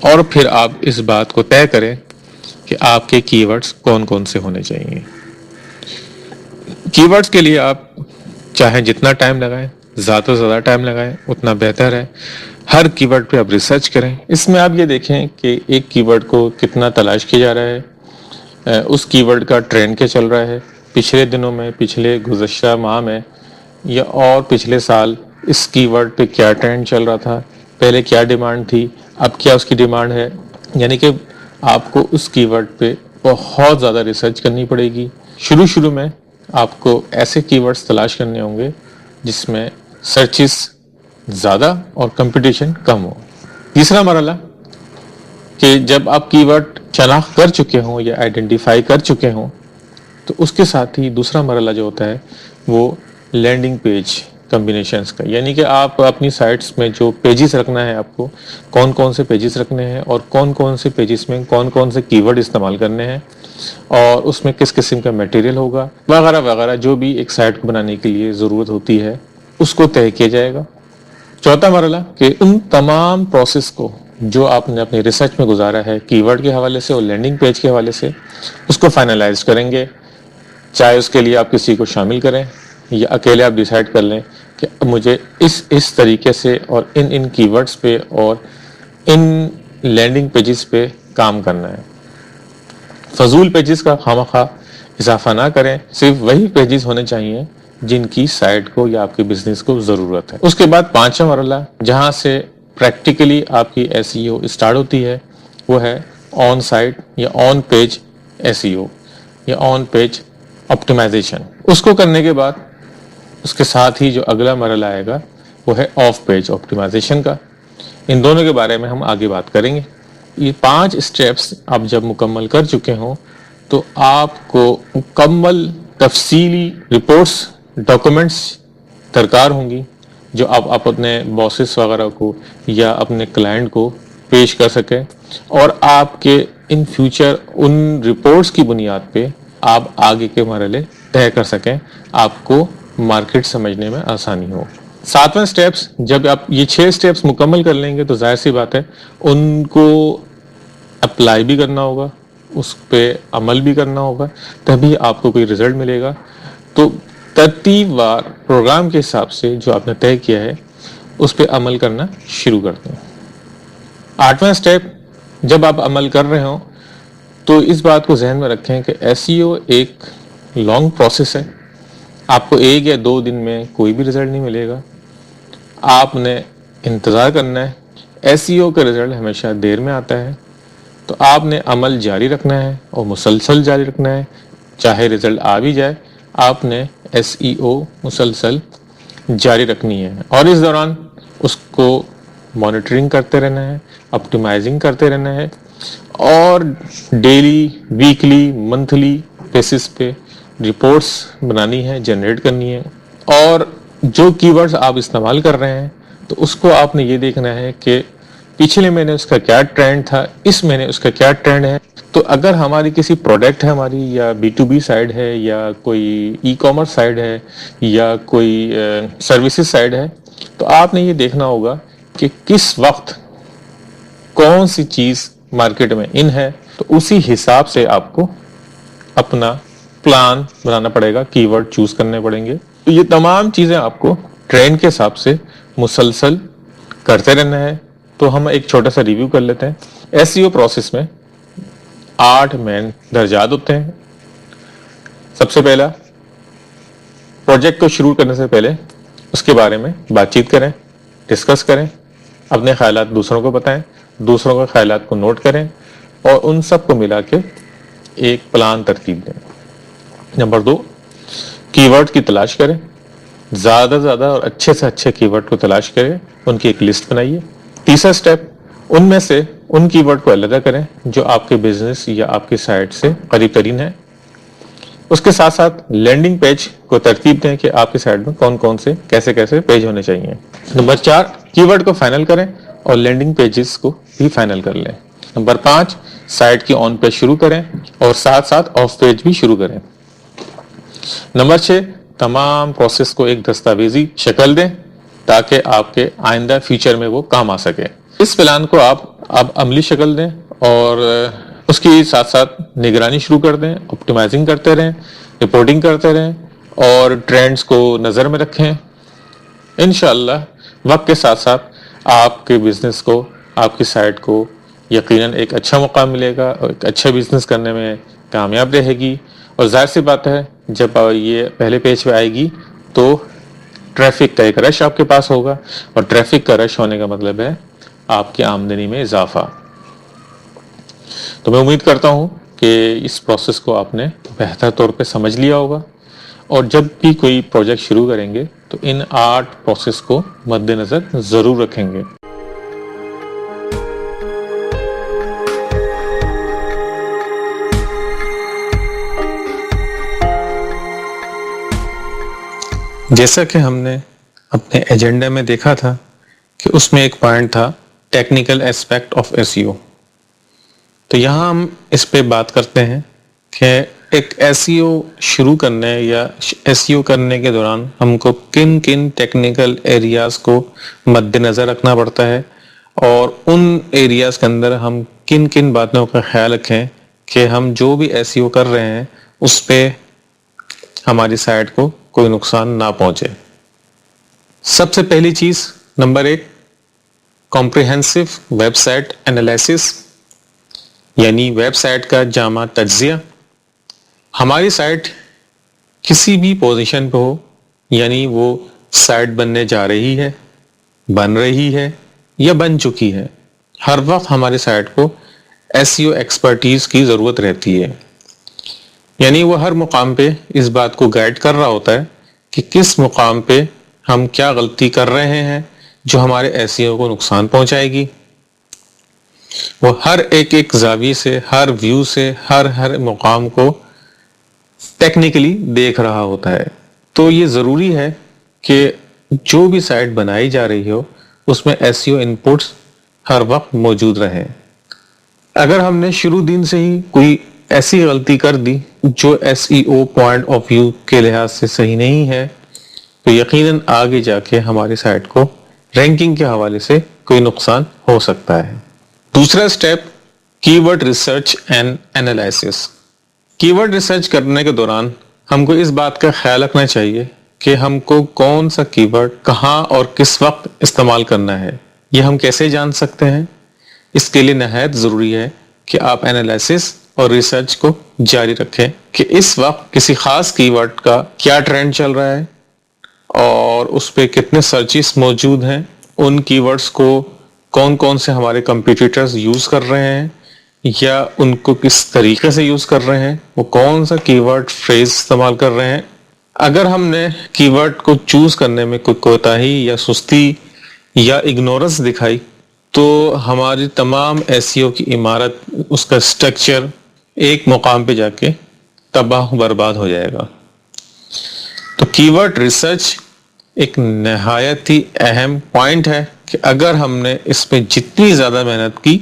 اور پھر آپ اس بات کو طے کریں کہ آپ کے کی ورڈز کون کون سے ہونے چاہیے. کی ورڈز کے لیے آپ چاہیں جتنا ٹائم لگائیں, زیادہ سے زیادہ ٹائم لگائیں اتنا بہتر ہے. ہر کی ورڈ پہ آپ ریسرچ کریں. اس میں آپ یہ دیکھیں کہ ایک کی ورڈ کو کتنا تلاش کیا جا رہا ہے, اس کی ورڈ کا ٹرینڈ کیا چل رہا ہے, پچھلے دنوں میں, پچھلے گزشتہ ماہ میں, یا اور پچھلے سال اس کی ورڈ پہ کیا ٹرینڈ چل رہا تھا, پہلے کیا ڈیمانڈ تھی, اب کیا اس کی ڈیمانڈ ہے. یعنی کہ آپ کو اس کی ورڈ پہ بہت زیادہ ریسرچ کرنی پڑے گی. شروع میں آپ کو ایسے کی ورڈز تلاش کرنے ہوں گے جس میں سرچز زیادہ اور کمپٹیشن کم ہو. تیسرا مرحلہ کہ جب آپ کی ورڈ شناخت کر چکے ہوں یا آئیڈینٹیفائی کر چکے ہوں, تو اس کے ساتھ ہی دوسرا مرحلہ جو ہوتا ہے وہ لینڈنگ پیج کمبینیشنز کا. یعنی کہ آپ اپنی سائٹس میں جو پیجز رکھنا ہے, آپ کو کون کون سے پیجز رکھنے ہیں اور کون کون سے پیجز میں کون کون سے کی ورڈ استعمال کرنے ہیں, اور اس میں کس قسم کا میٹیریل ہوگا, وغیرہ وغیرہ, جو بھی ایک سائٹ کو بنانے کے لیے ضرورت ہوتی ہے اس کو طے کیا جائے گا. چوتھا مرحلہ کہ ان تمام پروسیس کو جو آپ نے اپنی ریسرچ میں گزارا ہے کی ورڈ کے حوالے سے اور لینڈنگ پیج کے حوالے سے, اس کو فائنلائز کریں گے. چاہے اس کے لیے آپ کسی کو شامل کریں یا اکیلے آپ ڈیسائیڈ کر لیں کہ مجھے اس طریقے سے اور ان کی ورڈز پہ اور ان لینڈنگ پیجز پہ کام کرنا ہے. فضول پیجز کا خواہ اضافہ نہ کریں, صرف وہی پیجز ہونے چاہیے جن کی سائٹ کو یا آپ کے بزنس کو ضرورت ہے. اس کے بعد پانچواں مرحلہ جہاں سے پریکٹیکلی آپ کی SEO اسٹارٹ ہوتی ہے وہ ہے آن سائٹ یا آن پیج SEO یا آن پیج آپٹیمائزیشن. اس کو کرنے کے بعد اس کے ساتھ ہی جو اگلا مرحلہ آئے گا وہ ہے آف پیج آپٹیمائزیشن کا. ان دونوں کے بارے میں ہم آگے بات کریں گے. یہ 5 اسٹیپس آپ جب مکمل کر چکے ہوں تو آپ کو مکمل تفصیلی رپورٹس, ڈاکومنٹس درکار ہوں گی جو آپ اپنے باسز وغیرہ کو یا اپنے کلائنٹ کو پیش کر سکیں, اور آپ کے ان فیوچر ان رپورٹس کی بنیاد پہ آپ آگے کے مرحلے طے کر سکیں, آپ کو مارکیٹ سمجھنے میں آسانی ہو. 7واں اسٹیپس, جب آپ یہ 6 اسٹیپس مکمل کر لیں گے تو ظاہر سی بات ہے ان کو اپلائی بھی کرنا ہوگا, اس پہ عمل بھی کرنا ہوگا, تبھی آپ کو کوئی رزلٹ ملے گا. تو ترتیب وار پروگرام کے حساب سے جو آپ نے طے کیا ہے اس پہ عمل کرنا شروع کرتے ہیں. 8واں اسٹیپ جب آپ عمل کر رہے ہوں تو اس بات کو ذہن میں رکھیں کہ SEO ایک لانگ پروسیس ہے. آپ کو 1 یا 2 دن میں کوئی بھی رزلٹ نہیں ملے گا. آپ نے انتظار کرنا ہے. SEO کا رزلٹ ہمیشہ دیر میں آتا ہے. تو آپ نے عمل جاری رکھنا ہے اور مسلسل جاری رکھنا ہے. چاہے رزلٹ آ بھی جائے آپ نے SEO مسلسل جاری رکھنی ہے اور اس دوران اس کو مانیٹرنگ کرتے رہنا ہے, آپٹیمائزنگ کرتے رہنا ہے اور ڈیلی, ویکلی, منتھلی بیسس پہ رپورٹس بنانی ہے, جنریٹ کرنی ہے. اور جو کی ورڈز آپ استعمال کر رہے ہیں تو اس کو آپ نے یہ دیکھنا ہے کہ پچھلے مہینے اس کا کیا ٹرینڈ تھا, اس مہینے اس کا کیا ٹرینڈ ہے. تو اگر ہماری کسی پروڈکٹ ہے ہماری یا B2B سائڈ ہے یا کوئی ای کامرس سائڈ ہے یا کوئی سروسز سائڈ ہے تو آپ نے یہ دیکھنا ہوگا کہ کس وقت کون سی چیز مارکیٹ میں ان ہے. تو اسی حساب سے آپ کو اپنا پلان بنانا پڑے گا, کی ورڈ چوز کرنے پڑیں گے. تو یہ تمام چیزیں آپ کو ٹرینڈ کے حساب سے مسلسل کرتے رہنا ہے. تو ہم ایک چھوٹا سا ریویو کر لیتے ہیں. SEO پروسیس میں 8 مین درجات ہوتے ہیں. سب سے پہلا, پروجیکٹ کو شروع کرنے سے پہلے اس کے بارے میں بات چیت کریں, ڈسکس کریں, اپنے خیالات دوسروں کو بتائیں, دوسروں کے خیالات کو نوٹ کریں اور ان سب کو ملا کے ایک پلان ترتیب دیں. نمبر 2, کی ورڈ کی تلاش کریں. زیادہ سے زیادہ اور اچھے سے اچھے کی ورڈ کو تلاش کریں, ان کی ایک لسٹ بنائیے. تیسرا سٹیپ, ان میں سے ان کی ورڈ کو علیحدہ کریں جو آپ کے بزنس یا آپ کی سائٹ سے قریب ترین ہے. اس کے ساتھ ساتھ لینڈنگ پیج کو ترتیب دیں کہ آپ کی سائٹ میں کون کون سے کیسے کیسے پیج ہونے چاہیے. نمبر 4, کی ورڈ کو فائنل کریں اور لینڈنگ پیجز کو بھی فائنل کر لیں. نمبر 5, سائٹ کی آن پیج شروع کریں اور ساتھ ساتھ آف پیج بھی شروع کریں. نمبر 6, تمام پروسیس کو ایک دستاویزی شکل دیں تاکہ آپ کے آئندہ فیوچر میں وہ کام آ سکے. اس پلان کو آپ اب عملی شکل دیں اور اس کی ساتھ ساتھ نگرانی شروع کر دیں, آپٹیمائزنگ کرتے رہیں, رپورٹنگ کرتے رہیں اور ٹرینڈز کو نظر میں رکھیں. انشاءاللہ وقت کے ساتھ ساتھ آپ کے بزنس کو, آپ کی سائٹ کو یقیناً ایک اچھا موقع ملے گا اور ایک اچھا بزنس کرنے میں کامیاب رہے گی. اور ظاہر سی بات ہے جب یہ پہلے پیج پہ آئے گی تو ٹریفک کا ایک رش آپ کے پاس ہوگا اور ٹریفک کا رش ہونے کا مطلب ہے آپ کی آمدنی میں اضافہ. تو میں امید کرتا ہوں کہ اس پروسیس کو آپ نے بہتر طور پہ سمجھ لیا ہوگا اور جب بھی کوئی پروجیکٹ شروع کریں گے تو ان 8 پروسیس کو مد نظر ضرور رکھیں گے. جیسا کہ ہم نے اپنے ایجنڈے میں دیکھا تھا کہ اس میں ایک پوائنٹ تھا ٹیکنیکل ایسپیکٹ آف SEO. تو یہاں ہم اس پہ بات کرتے ہیں کہ ایک SEO شروع کرنے یا SEO کرنے کے دوران ہم کو کن کن ٹیکنیکل ایریاز کو مد نظر رکھنا پڑتا ہے اور ان ایریاز کے اندر ہم کن کن باتوں کا خیال رکھیں کہ ہم جو بھی SEO کر رہے ہیں اس پہ ہماری سائٹ کو کوئی نقصان نہ پہنچے. سب سے پہلی چیز number 1, comprehensive website analysis یعنی ویب سائٹ کا جامع تجزیہ. ہماری سائٹ کسی بھی پوزیشن پہ ہو, یعنی وہ سائٹ بننے جا رہی ہے, بن رہی ہے یا بن چکی ہے, ہر وقت ہماری سائٹ کو SEO ایکسپرٹیز کی ضرورت رہتی ہے. یعنی وہ ہر مقام پہ اس بات کو گائیڈ کر رہا ہوتا ہے کہ کس مقام پہ ہم کیا غلطی کر رہے ہیں جو ہمارے SEO کو نقصان پہنچائے گی. وہ ہر ایک زاویے سے, ہر ویو سے, ہر مقام کو ٹیکنیکلی دیکھ رہا ہوتا ہے. تو یہ ضروری ہے کہ جو بھی سائٹ بنائی جا رہی ہو اس میں SEO انپٹس ہر وقت موجود رہیں. اگر ہم نے شروع دن سے ہی کوئی ایسی غلطی کر دی جو SEO پوائنٹ آف ویو کے لحاظ سے صحیح نہیں ہے تو یقیناً آگے جا کے ہماری سائٹ کو رینکنگ کے حوالے سے کوئی نقصان ہو سکتا ہے. دوسرا سٹیپ, کی ورڈ ریسرچ اینڈ انالائسس. کی ورڈ ریسرچ کرنے کے دوران ہم کو اس بات کا خیال رکھنا چاہیے کہ ہم کو کون سا کی ورڈ کہاں اور کس وقت استعمال کرنا ہے. یہ ہم کیسے جان سکتے ہیں؟ اس کے لیے نہایت ضروری ہے کہ آپ انالیسس اور ریسرچ کو جاری رکھیں کہ اس وقت کسی خاص کی ورڈ کا کیا ٹرینڈ چل رہا ہے اور اس پہ کتنے سرچز موجود ہیں، ان کی ورڈز کو کون کون سے ہمارے کمپیٹیٹرز یوز کر رہے ہیں یا ان کو کس طریقے سے یوز کر رہے ہیں، وہ کون سا کی ورڈ فریز استعمال کر رہے ہیں۔ اگر ہم نے کی ورڈ کو چوز کرنے میں کوئی کوتاہی یا سستی یا اگنورنس دکھائی تو ہماری تمام ایسیو کی عمارت، اس کا سٹرکچر ایک مقام پہ جا کے تباہ برباد ہو جائے گا۔ تو کی ورڈ ریسرچ ایک نہایت ہی اہم پوائنٹ ہے کہ اگر ہم نے اس پہ جتنی زیادہ محنت کی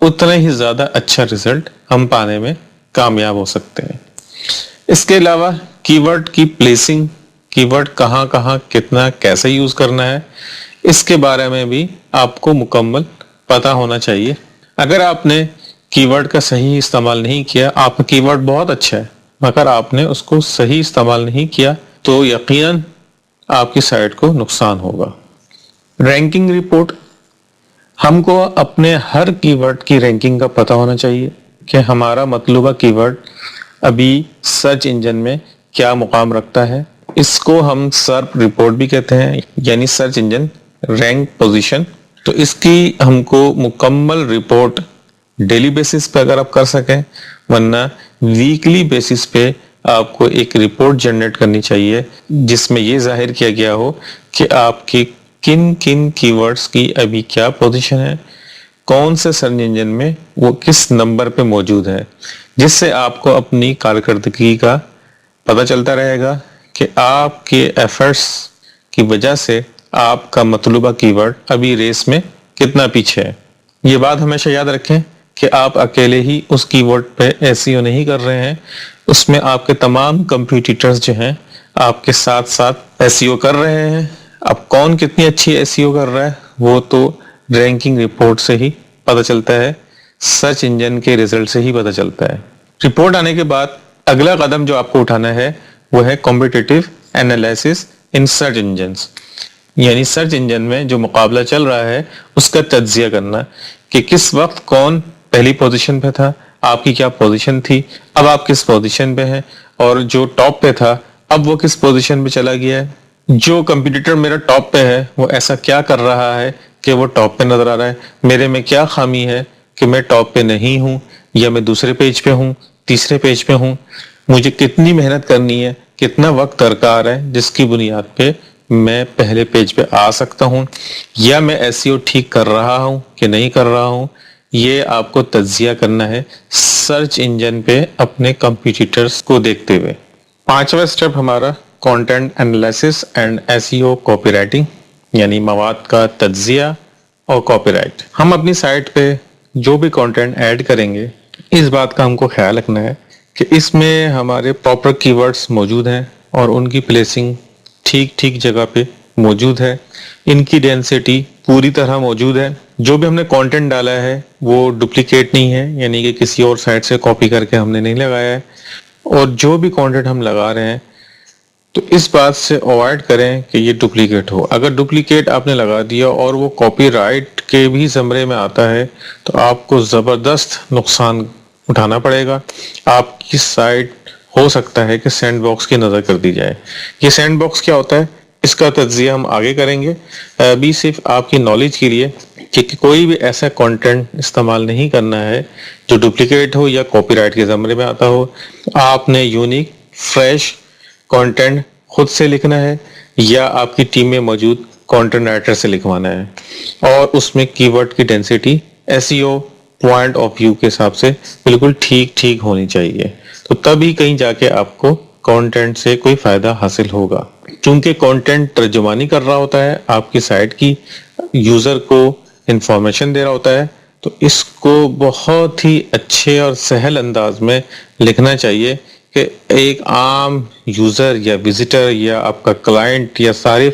اتنا ہی زیادہ اچھا رزلٹ ہم پانے میں کامیاب ہو سکتے ہیں۔ اس کے علاوہ کی ورڈ کی پلیسنگ، کی ورڈ کہاں کہاں کتنا کیسے یوز کرنا ہے، اس کے بارے میں بھی آپ کو مکمل پتہ ہونا چاہیے۔ اگر آپ نے کی ورڈ کا صحیح استعمال نہیں کیا، آپ کا کی ورڈ بہت اچھا ہے مگر آپ نے اس کو صحیح استعمال نہیں کیا تو یقیناً آپ کی سائٹ کو نقصان ہوگا۔ رینکنگ رپورٹ، ہم کو اپنے ہر کی ورڈ کی رینکنگ کا پتہ ہونا چاہیے کہ ہمارا مطلوبہ کی ورڈ ابھی سرچ انجن میں کیا مقام رکھتا ہے۔ اس کو ہم سرپ رپورٹ بھی کہتے ہیں، یعنی سرچ انجن رینک پوزیشن۔ تو اس کی ہم کو مکمل رپورٹ ڈیلی بیسس پہ اگر آپ کر سکیں، ورنہ ویکلی بیسس پہ آپ کو ایک رپورٹ جنریٹ کرنی چاہیے جس میں یہ ظاہر کیا گیا ہو کہ آپ کی کن کن کی ورڈز کی ابھی کیا پوزیشن ہے، کون سے سرچ انجن میں وہ کس نمبر پہ موجود ہے، جس سے آپ کو اپنی کارکردگی کا پتہ چلتا رہے گا کہ آپ کے ایفرٹس کی وجہ سے آپ کا مطلوبہ کی ورڈ ابھی ریس میں کتنا پیچھے ہے۔ یہ بات ہمیشہ یاد رکھیں کہ آپ اکیلے ہی اس کی ورڈ پہ ایسیو نہیں کر رہے ہیں، اس میں آپ کے تمام کمپیٹیٹرز جو ہیں آپ کے ساتھ ساتھ ایسیو کر رہے ہیں۔ اب کون کتنی اچھی ایسیو کر رہا ہے وہ تو رینکنگ رپورٹ سے ہی پتہ چلتا ہے، سرچ انجن کے ریزلٹ سے ہی پتہ چلتا ہے۔ رپورٹ آنے کے بعد اگلا قدم جو آپ کو اٹھانا ہے وہ ہے competitive analysis in search engines, یعنی سرچ انجن میں جو مقابلہ چل رہا ہے اس کا تجزیہ کرنا کہ کس وقت کون پہلی پوزیشن پہ تھا، آپ کی کیا پوزیشن تھی، اب آپ کس پوزیشن پہ ہیں، اور جو ٹاپ پہ تھا اب وہ کس پوزیشن پہ چلا گیا ہے۔ جو کمپیٹیٹر میرا ٹاپ پہ ہے وہ ایسا کیا کر رہا ہے کہ وہ ٹاپ پہ نظر آ رہا ہے، میرے میں کیا خامی ہے کہ میں ٹاپ پہ نہیں ہوں یا میں دوسرے پیج پہ ہوں، تیسرے پیج پہ ہوں، مجھے کتنی محنت کرنی ہے، کتنا وقت درکار ہے جس کی بنیاد پہ میں پہلے پیج پہ آ سکتا ہوں، یا میں ایسیو ٹھیک کر رہا ہوں کہ نہیں کر رہا ہوں۔ یہ آپ کو تجزیہ کرنا ہے سرچ انجن پہ اپنے کمپیٹیٹرز کو دیکھتے ہوئے۔ پانچواں سٹیپ ہمارا content analysis and SEO copywriting, یعنی مواد کا تجزیہ اور کاپی رائٹ۔ ہم اپنی سائٹ پہ جو بھی کانٹینٹ ایڈ کریں گے اس بات کا ہم کو خیال رکھنا ہے کہ اس میں ہمارے پراپر کی ورڈز موجود ہیں اور ان کی پلیسنگ ٹھیک جگہ پہ موجود ہے، ان کی ڈینسٹی پوری طرح موجود ہے، جو بھی ہم نے کانٹینٹ ڈالا ہے وہ ڈپلیکیٹ نہیں ہے، یعنی کہ کسی اور سائٹ سے کاپی کر کے ہم نے نہیں لگایا ہے، اور جو بھی کانٹینٹ ہم لگا رہے ہیں تو اس بات سے اوائڈ کریں کہ یہ ڈپلیکیٹ ہو۔ اگر ڈپلیکیٹ آپ نے لگا دیا اور وہ کاپی رائٹ کے بھی زمرے میں آتا ہے تو آپ کو زبردست نقصان اٹھانا پڑے گا، آپ کی سائٹ ہو سکتا ہے کہ سینڈ باکس کی نظر کر دی جائے۔ یہ سینڈ باکس کیا ہوتا ہے اس کا تجزیہ ہم آگے کریں گے، ابھی صرف آپ کی نالج کے لیے کہ کوئی بھی ایسا کانٹینٹ استعمال نہیں کرنا ہے جو ڈپلیکیٹ ہو یا کاپی رائٹ کے زمرے میں آتا ہو۔ آپ نے یونیک فریش کانٹینٹ خود سے لکھنا ہے یا آپ کی ٹیم میں موجود کانٹینٹ رائٹر سے لکھوانا ہے، اور اس میں کی ورڈ کی density SEO point of view کے حساب سے بالکل ٹھیک ہونی چاہیے، تو تبھی کہیں جا کے آپ کو کانٹینٹ سے کوئی فائدہ حاصل ہوگا۔ چونکہ کانٹینٹ ترجمانی کر رہا ہوتا ہے آپ کی سائٹ کی، یوزر کو انفارمیشن دے رہا ہوتا ہے، تو اس کو بہت ہی اچھے اور سہل انداز میں لکھنا چاہیے کہ ایک عام یوزر یا وزٹر یا آپ کا کلائنٹ یا صارف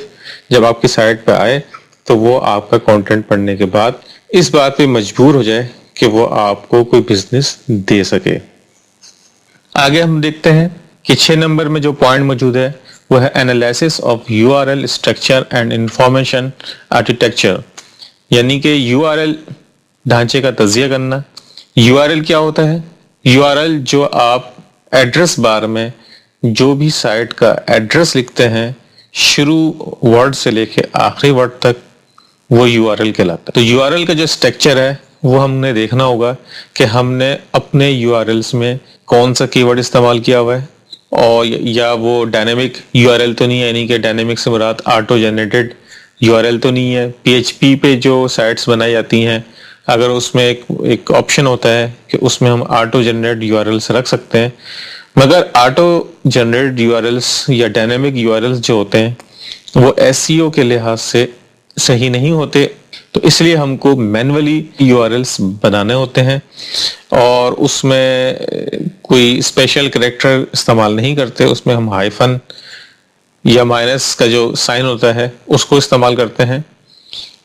جب آپ کی سائٹ پہ آئے تو وہ آپ کا کانٹینٹ پڑھنے کے بعد اس بات پہ مجبور ہو جائے کہ وہ آپ کو کوئی بزنس دے سکے۔ آگے ہم دیکھتے ہیں کہ 6 نمبر میں جو پوائنٹ موجود ہے وہ ہے analysis of you R L structure and information architecture, یعنی کہ یو آر ایل ڈھانچے کا تجزیہ کرنا. URL کیا ہوتا ہے؟ URL جو آپ ایڈریس بار میں جو بھی سائٹ کا ایڈریس لکھتے ہیں شروع ورڈ سے لے کے آخری ورڈ تک وہ URL کہلاتا ہے. تو URL کا جو اسٹرکچر ہے وہ ہم نے دیکھنا ہوگا کہ ہم نے اپنے URLs میں کون سا کی ورڈ استعمال کیا ہوا ہے, اور یا وہ ڈائنامک URL تو نہیں ہے, یعنی کہ ڈائنامک سے مراد آٹو جنریٹڈ URL تو نہیں ہے. PHP پہ جو سائٹس بنائی جاتی ہیں اگر اس میں ایک آپشن ہوتا ہے کہ اس میں ہم آٹو جنریٹ URLs رکھ سکتے ہیں, مگر آٹو جنریٹ URLs یا ڈائنامک URLs جو ہوتے ہیں وہ SEO کے لحاظ سے صحیح نہیں ہوتے. تو اس لیے ہم کو مینولی URLs بنانے ہوتے ہیں, اور اس میں کوئی اسپیشل کریکٹر استعمال نہیں کرتے. اس میں ہم ہائفن یا مائنس کا جو سائن ہوتا ہے اس کو استعمال کرتے ہیں,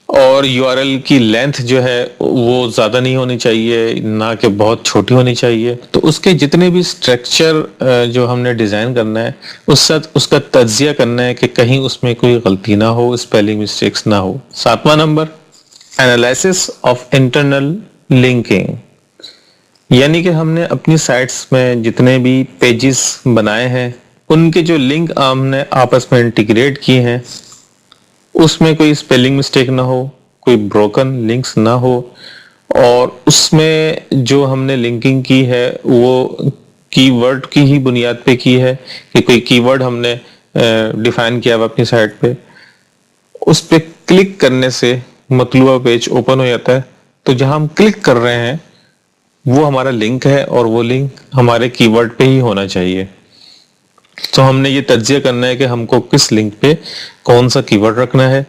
اور URL کی لینتھ جو ہے وہ زیادہ نہیں ہونی چاہیے, نہ کہ بہت چھوٹی ہونی چاہیے. تو اس کے جتنے بھی اسٹرکچر جو ہم نے ڈیزائن کرنا ہے اس کا تجزیہ کرنا ہے کہ کہیں اس میں کوئی غلطی نہ ہو, اسپیلنگ مسٹیکس نہ ہو. 7واں number, analysis of internal linking, یعنی کہ ہم نے اپنی سائٹس میں جتنے بھی پیجز بنائے ہیں ان کے جو لنک ہم نے آپس میں انٹیگریٹ کیے ہیں اس میں کوئی اسپیلنگ مسٹیک نہ ہو, کوئی بروکن لنکس نہ ہو, اور اس میں جو ہم نے لنکنگ کی ہے وہ کی ورڈ کی ہی بنیاد پہ کی ہے کہ کوئی کی ورڈ ہم نے ڈیفائن کیا ہوا اپنی سائٹ پہ, اس پہ کلک کرنے سے مطلوبہ پیج اوپن ہو جاتا ہے. تو جہاں ہم کلک کر رہے ہیں وہ ہمارا لنک ہے اور وہ لنک ہمارے کی ورڈ پہ ہی ہونا چاہیے. تو ہم نے یہ تجزیہ کرنا ہے کہ ہم کو کس لنک پہ کون سا کی ورڈ رکھنا ہے,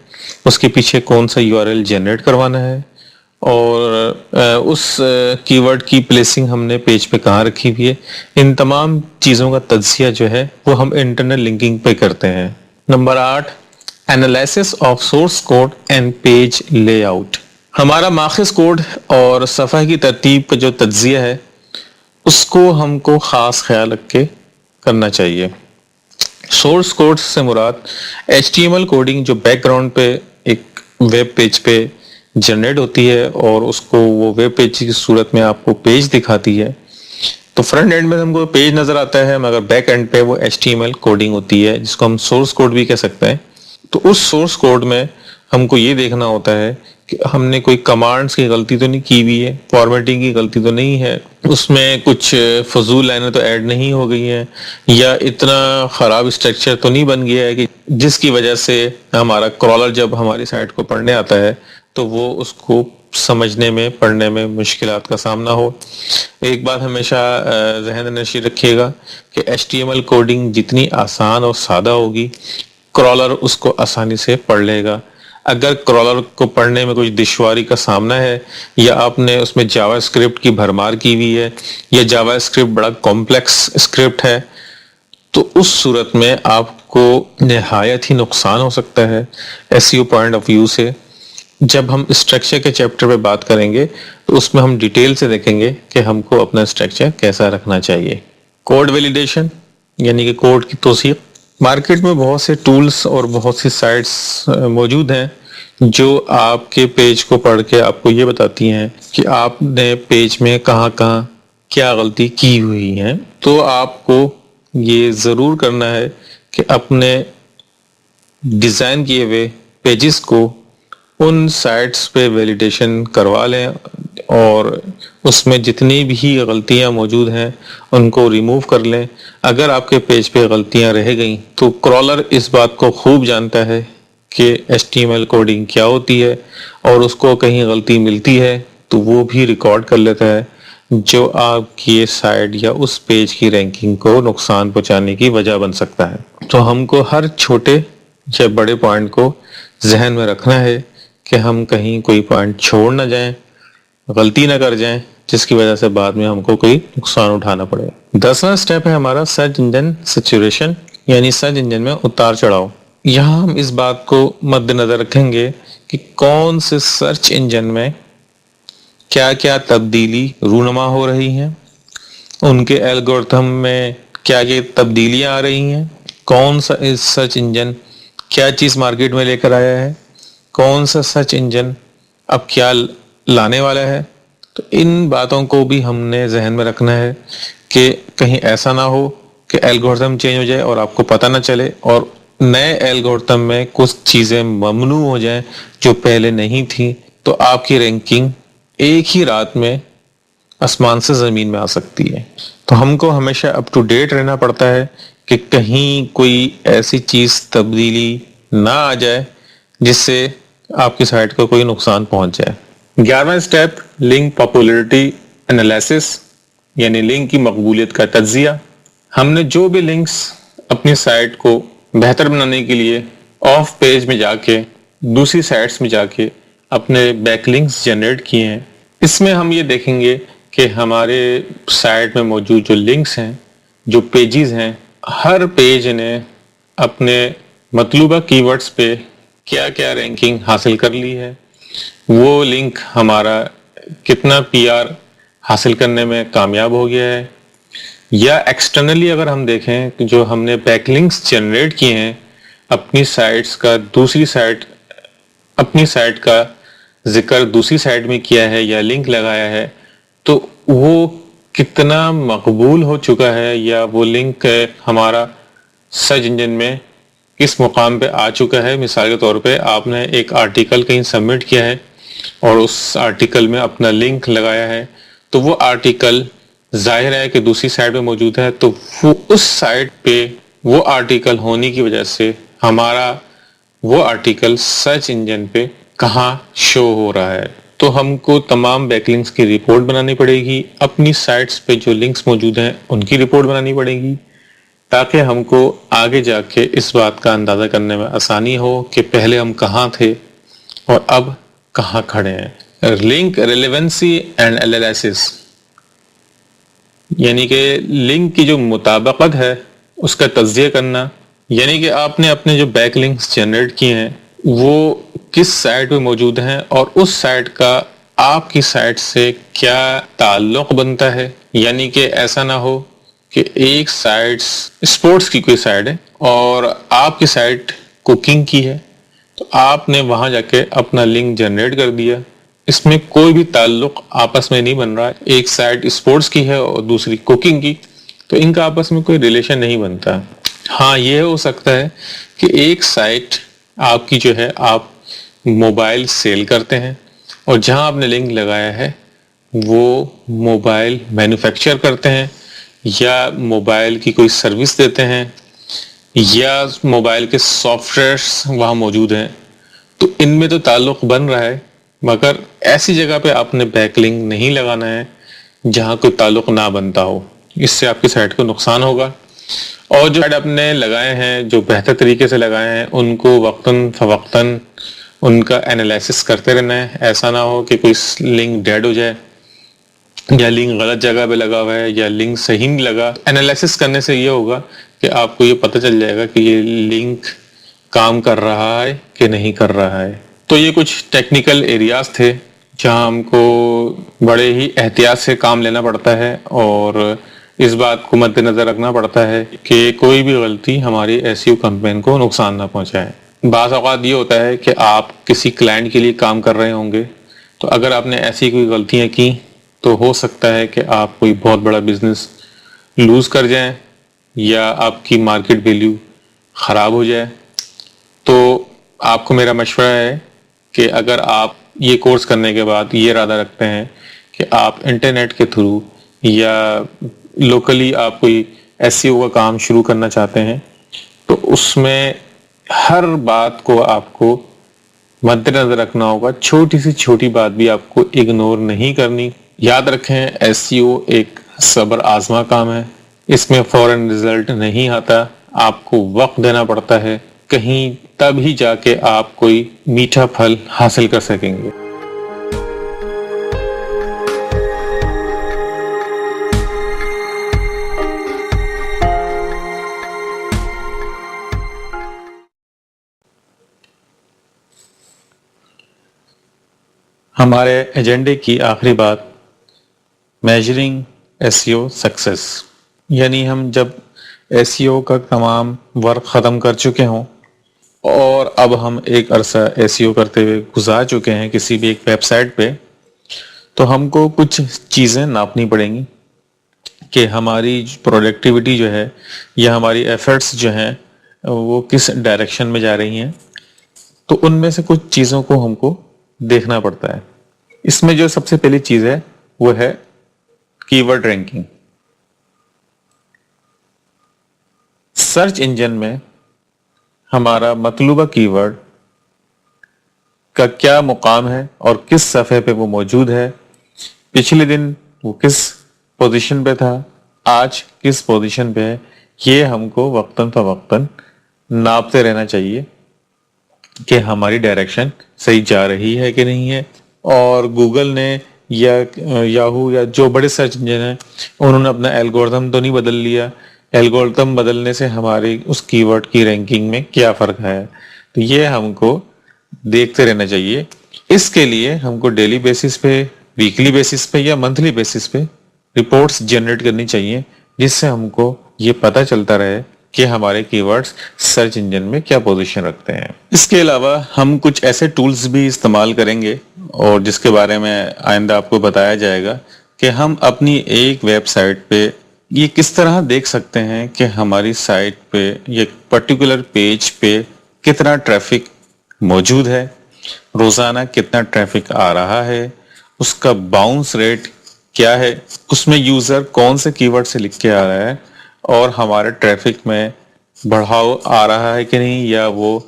اس کے پیچھے کون سا URL جنریٹ کروانا ہے, اور اس کی ورڈ کی پلیسنگ ہم نے پیج پہ کہاں رکھی ہوئی ہے. ان تمام چیزوں کا تجزیہ جو ہے وہ ہم انٹرنل لنکنگ پہ کرتے ہیں. Number 8, analysis of source code and page layout. ہمارا ماخذ کوڈ اور صفحہ کی ترتیب کا جو تجزیہ ہے اس کو ہم کو خاص خیال رکھ کے کرنا چاہیے. سورس کوڈ سے مراد HTML کوڈنگ جو بیک گراؤنڈ پہ ایک ویب پیج پہ جنریٹ ہوتی ہے اور اس کو وہ ویب پیج کی صورت میں آپ کو پیج دکھاتی ہے. تو فرنٹ اینڈ میں ہم کو پیج نظر آتا ہے, مگر بیک اینڈ پہ وہ HTML کوڈنگ ہوتی ہے جس کو ہم سورس کوڈ بھی کہہ سکتے ہیں. تو اس سورس کوڈ میں ہم کو یہ دیکھنا ہوتا ہے کہ ہم نے کوئی کمانڈز کی غلطی تو نہیں کی ہوئی ہے, فارمیٹنگ کی غلطی تو نہیں ہے, اس میں کچھ فضول لائنیں تو ایڈ نہیں ہو گئی ہیں, یا اتنا خراب اسٹرکچر تو نہیں بن گیا ہے کہ جس کی وجہ سے ہمارا کرالر جب ہماری سائٹ کو پڑھنے آتا ہے تو وہ اس کو سمجھنے میں پڑھنے میں مشکلات کا سامنا ہو. ایک بات ہمیشہ ذہن نشین رکھیے گا کہ HTML کوڈنگ جتنی آسان اور سادہ ہوگی کرالر اس کو آسانی سے پڑھ لے گا. اگر کرالر کو پڑھنے میں کچھ دشواری کا سامنا ہے, یا آپ نے اس میں جاوا اسکرپٹ کی بھرمار کی ہوئی ہے, یا جاوا اسکرپٹ بڑا کمپلیکس اسکرپٹ ہے, تو اس صورت میں آپ کو نہایت ہی نقصان ہو سکتا ہے SEO پوائنٹ آف ویو سے. جب ہم اسٹرکچر کے چیپٹر پہ بات کریں گے تو اس میں ہم ڈیٹیل سے دیکھیں گے کہ ہم کو اپنا اسٹرکچر کیسا رکھنا چاہیے. کوڈ ویلیڈیشن یعنی کہ کوڈ کی توثیق. مارکیٹ میں بہت سے ٹولز اور بہت سی سائٹس موجود ہیں جو آپ کے پیج کو پڑھ کے آپ کو یہ بتاتی ہیں کہ آپ نے پیج میں کہاں کہاں کیا غلطی کی ہوئی ہے. تو آپ کو یہ ضرور کرنا ہے کہ اپنے ڈیزائن کیے ہوئے پیجز کو ان سائٹس پہ ویلیڈیشن کروا لیں, اور اس میں جتنی بھی غلطیاں موجود ہیں ان کو ریموو کر لیں. اگر آپ کے پیج پہ غلطیاں رہ گئیں تو کرالر اس بات کو خوب جانتا ہے کہ HTML کوڈنگ کیا ہوتی ہے, اور اس کو کہیں غلطی ملتی ہے تو وہ بھی ریکارڈ کر لیتا ہے جو آپ کی سائٹ یا اس پیج کی رینکنگ کو نقصان پہنچانے کی وجہ بن سکتا ہے. تو ہم کو ہر چھوٹے یا بڑے پوائنٹ کو ذہن میں رکھنا ہے کہ ہم کہیں کوئی پوائنٹ چھوڑ نہ جائیں, غلطی نہ کر جائیں جس کی وجہ سے بعد میں ہم کو کوئی نقصان اٹھانا پڑے. 10واں سٹیپ ہے ہمارا سرچ انجن سیچوریشن, یعنی سرچ انجن میں اتار چڑھاؤ. یہاں ہم اس بات کو مد نظر رکھیں گے کہ کون سے سرچ انجن میں کیا کیا تبدیلی رونما ہو رہی ہیں, ان کے الگورتھم میں کیا کیا تبدیلیاں آ رہی ہیں, کون سا سرچ انجن کیا چیز مارکیٹ میں لے کر آیا ہے, کون سا سرچ انجن اب کیا لانے والا ہے. تو ان باتوں کو بھی ہم نے ذہن میں رکھنا ہے کہ کہیں ایسا نہ ہو کہ الگورتھم چینج ہو جائے اور آپ کو پتہ نہ چلے اور نئے الگورتھم میں کچھ چیزیں ممنوع ہو جائیں جو پہلے نہیں تھیں، تو آپ کی رینکنگ ایک ہی رات میں آسمان سے زمین میں آ سکتی ہے. تو ہم کو ہمیشہ اپ ٹو ڈیٹ رہنا پڑتا ہے کہ کہیں کوئی ایسی چیز تبدیلی نہ آ جائے جس سے آپ کی سائٹ کو کوئی نقصان پہنچ جائے. 11واں اسٹیپ لنک پاپولیرٹی انالیسس، یعنی لنک کی مقبولیت کا تجزیہ. ہم نے جو بھی لنکس اپنی سائٹ کو بہتر بنانے کے لیے آف پیج میں جا کے دوسری سائٹس میں جا کے اپنے بیک لنکس جنریٹ کیے ہیں، اس میں ہم یہ دیکھیں گے کہ ہمارے سائٹ میں موجود جو لنکس ہیں، جو پیجز ہیں، ہر پیج نے اپنے مطلوبہ کی ورڈز پہ کیا کیا رینکنگ حاصل کر لی ہے، وہ لنک ہمارا کتنا پی آر حاصل کرنے میں کامیاب ہو گیا ہے. یا ایکسٹرنلی اگر ہم دیکھیں کہ جو ہم نے بیک لنکس جنریٹ کیے ہیں اپنی سائٹس کا، دوسری سائٹ اپنی سائٹ کا ذکر دوسری سائٹ میں کیا ہے یا لنک لگایا ہے، تو وہ کتنا مقبول ہو چکا ہے یا وہ لنک ہمارا سرچ انجن میں کس مقام پہ آ چکا ہے. مثال کے طور پہ آپ نے ایک آرٹیکل کہیں سبمٹ کیا ہے اور اس آرٹیکل میں اپنا لنک لگایا ہے، تو وہ آرٹیکل ظاہر ہے کہ دوسری سائٹ پہ موجود ہے، تو وہ اس سائٹ پہ وہ آرٹیکل ہونے کی وجہ سے ہمارا وہ آرٹیکل سرچ انجن پہ کہاں شو ہو رہا ہے. تو ہم کو تمام بیک لنکس کی رپورٹ بنانی پڑے گی، اپنی سائٹس پہ جو لنکس موجود ہیں ان کی رپورٹ بنانی پڑے گی، تاکہ ہم کو آگے جا کے اس بات کا اندازہ کرنے میں آسانی ہو کہ پہلے ہم کہاں تھے اور اب کہاں کھڑے ہیں. لنک ریلیونسی اینڈ انالیسس، یعنی کہ لنک کی جو مطابقت ہے اس کا تجزیہ کرنا، یعنی کہ آپ نے اپنے جو بیک لنکس جنریٹ کیے ہیں وہ کس سائٹ پہ موجود ہیں اور اس سائٹ کا آپ کی سائٹ سے کیا تعلق بنتا ہے. یعنی کہ ایسا نہ ہو کہ ایک سائٹ اسپورٹس کی کوئی سائٹ ہے اور آپ کی سائٹ کوکنگ کی ہے، تو آپ نے وہاں جا کے اپنا لنک جنریٹ کر دیا، اس میں کوئی بھی تعلق آپس میں نہیں بن رہا ہے. ایک سائٹ اسپورٹس کی ہے اور دوسری کوکنگ کی، تو ان کا آپس میں کوئی ریلیشن نہیں بنتا. ہاں یہ ہو سکتا ہے کہ ایک سائٹ آپ کی جو ہے آپ موبائل سیل کرتے ہیں اور جہاں آپ نے لنک لگایا ہے وہ موبائل مینوفیکچر کرتے ہیں یا موبائل کی کوئی سروس دیتے ہیں یا موبائل کے سافٹ ویئرس وہاں موجود ہیں، تو ان میں تو تعلق بن رہا ہے، مگر ایسی جگہ پہ آپ نے بیک لنک نہیں لگانا ہے جہاں کوئی تعلق نہ بنتا ہو، اس سے آپ کی سائٹ کو نقصان ہوگا. اور جو سائٹ آپ نے لگائے ہیں، جو بہتر طریقے سے لگائے ہیں، ان کو وقتاً فوقتاً ان کا انالیسس کرتے رہنا ہے. ایسا نہ ہو کہ کوئی لنک ڈیڈ ہو جائے یا لنک غلط جگہ پہ لگا ہوا ہے یا لنک صحیح نہیں لگا. انالیسس کرنے سے یہ ہوگا کہ آپ کو یہ پتہ چل جائے گا کہ یہ لنک کام کر رہا ہے کہ نہیں کر رہا ہے. تو یہ کچھ ٹیکنیکل ایریاز تھے جہاں ہم کو بڑے ہی احتیاط سے کام لینا پڑتا ہے اور اس بات کو مد نظر رکھنا پڑتا ہے کہ کوئی بھی غلطی ہماری ایس ای او کمپین کو نقصان نہ پہنچائے. بعض اوقات یہ ہوتا ہے کہ آپ کسی کلائنٹ کے لیے کام کر رہے ہوں گے، تو اگر آپ نے ایسی کوئی غلطیاں کی تو ہو سکتا ہے کہ آپ کوئی بہت بڑا بزنس لوز کر جائیں یا آپ کی مارکیٹ ویلیو خراب ہو جائے. تو آپ کو میرا مشورہ ہے کہ اگر آپ یہ کورس کرنے کے بعد یہ ارادہ رکھتے ہیں کہ آپ انٹرنیٹ کے تھرو یا لوکلی آپ کوئی ایس سی او کا کام شروع کرنا چاہتے ہیں، تو اس میں ہر بات کو آپ کو مد نظر رکھنا ہوگا، چھوٹی سے چھوٹی بات بھی آپ کو اگنور نہیں کرنی. یاد رکھیں ایس سی او ایک صبر آزما کام ہے، اس میں فوراً رزلٹ نہیں آتا، آپ کو وقت دینا پڑتا ہے، کہیں تب ہی جا کے آپ کوئی میٹھا پھل حاصل کر سکیں گے. ہمارے ایجنڈے کی آخری بات میجرنگ ایس ای او سکسیس، یعنی ہم جب ایس ای او کا تمام ورک ختم کر چکے ہوں اور اب ہم ایک عرصہ ایس ای او کرتے ہوئے گزار چکے ہیں کسی بھی ایک ویب سائٹ پہ، تو ہم کو کچھ چیزیں ناپنی پڑیں گی کہ ہماری پروڈکٹیوٹی جو ہے یا ہماری ایفرٹس جو ہیں وہ کس ڈائریکشن میں جا رہی ہیں. تو ان میں سے کچھ چیزوں کو ہم کو دیکھنا پڑتا ہے. اس میں جو سب سے پہلی چیز ہے وہ ہے کی ورڈ رینکنگ. سرچ انجن میں ہمارا مطلوبہ کی ورڈ کا کیا مقام ہے اور کس صفحے پہ وہ موجود ہے, پچھلے دن وہ کس پوزیشن پہ تھا, آج کس پوزیشن پہ ہے, یہ ہم کو وقتاً فوقتاً ناپتے رہنا چاہیے کہ ہماری ڈائریکشن صحیح جا رہی ہے کہ نہیں ہے. اور گوگل نے یا یاہو یا جو بڑے سرچ انجن ہیں انہوں نے اپنا الگورتھم تو نہیں بدل لیا. الگورتھم بدلنے سے ہماری اس کی ورڈ کی رینکنگ میں کیا فرق ہے, تو یہ ہم کو دیکھتے رہنا چاہیے. اس کے لیے ہم کو ڈیلی بیسس پہ, ویکلی بیسس پہ یا منتھلی بیسس پہ رپورٹس جنریٹ کرنی چاہیے, جس سے ہم کو یہ پتہ چلتا رہے کہ ہمارے کی ورڈز سرچ انجن میں کیا پوزیشن رکھتے ہیں. اس کے علاوہ ہم کچھ ایسے ٹولز بھی استعمال کریں گے اور جس کے بارے میں آئندہ آپ کو بتایا جائے گا کہ ہم اپنی ایک ویب سائٹ پہ یہ کس طرح دیکھ سکتے ہیں کہ ہماری سائٹ پہ یا پرٹیکولر پیج پہ کتنا ٹریفک موجود ہے, روزانہ کتنا ٹریفک آ رہا ہے, اس کا باؤنس ریٹ کیا ہے, اس میں یوزر کون سے کی ورڈ سے لکھ کے آ رہا ہے, اور ہمارے ٹریفک میں بڑھاؤ آ رہا ہے کہ نہیں یا وہ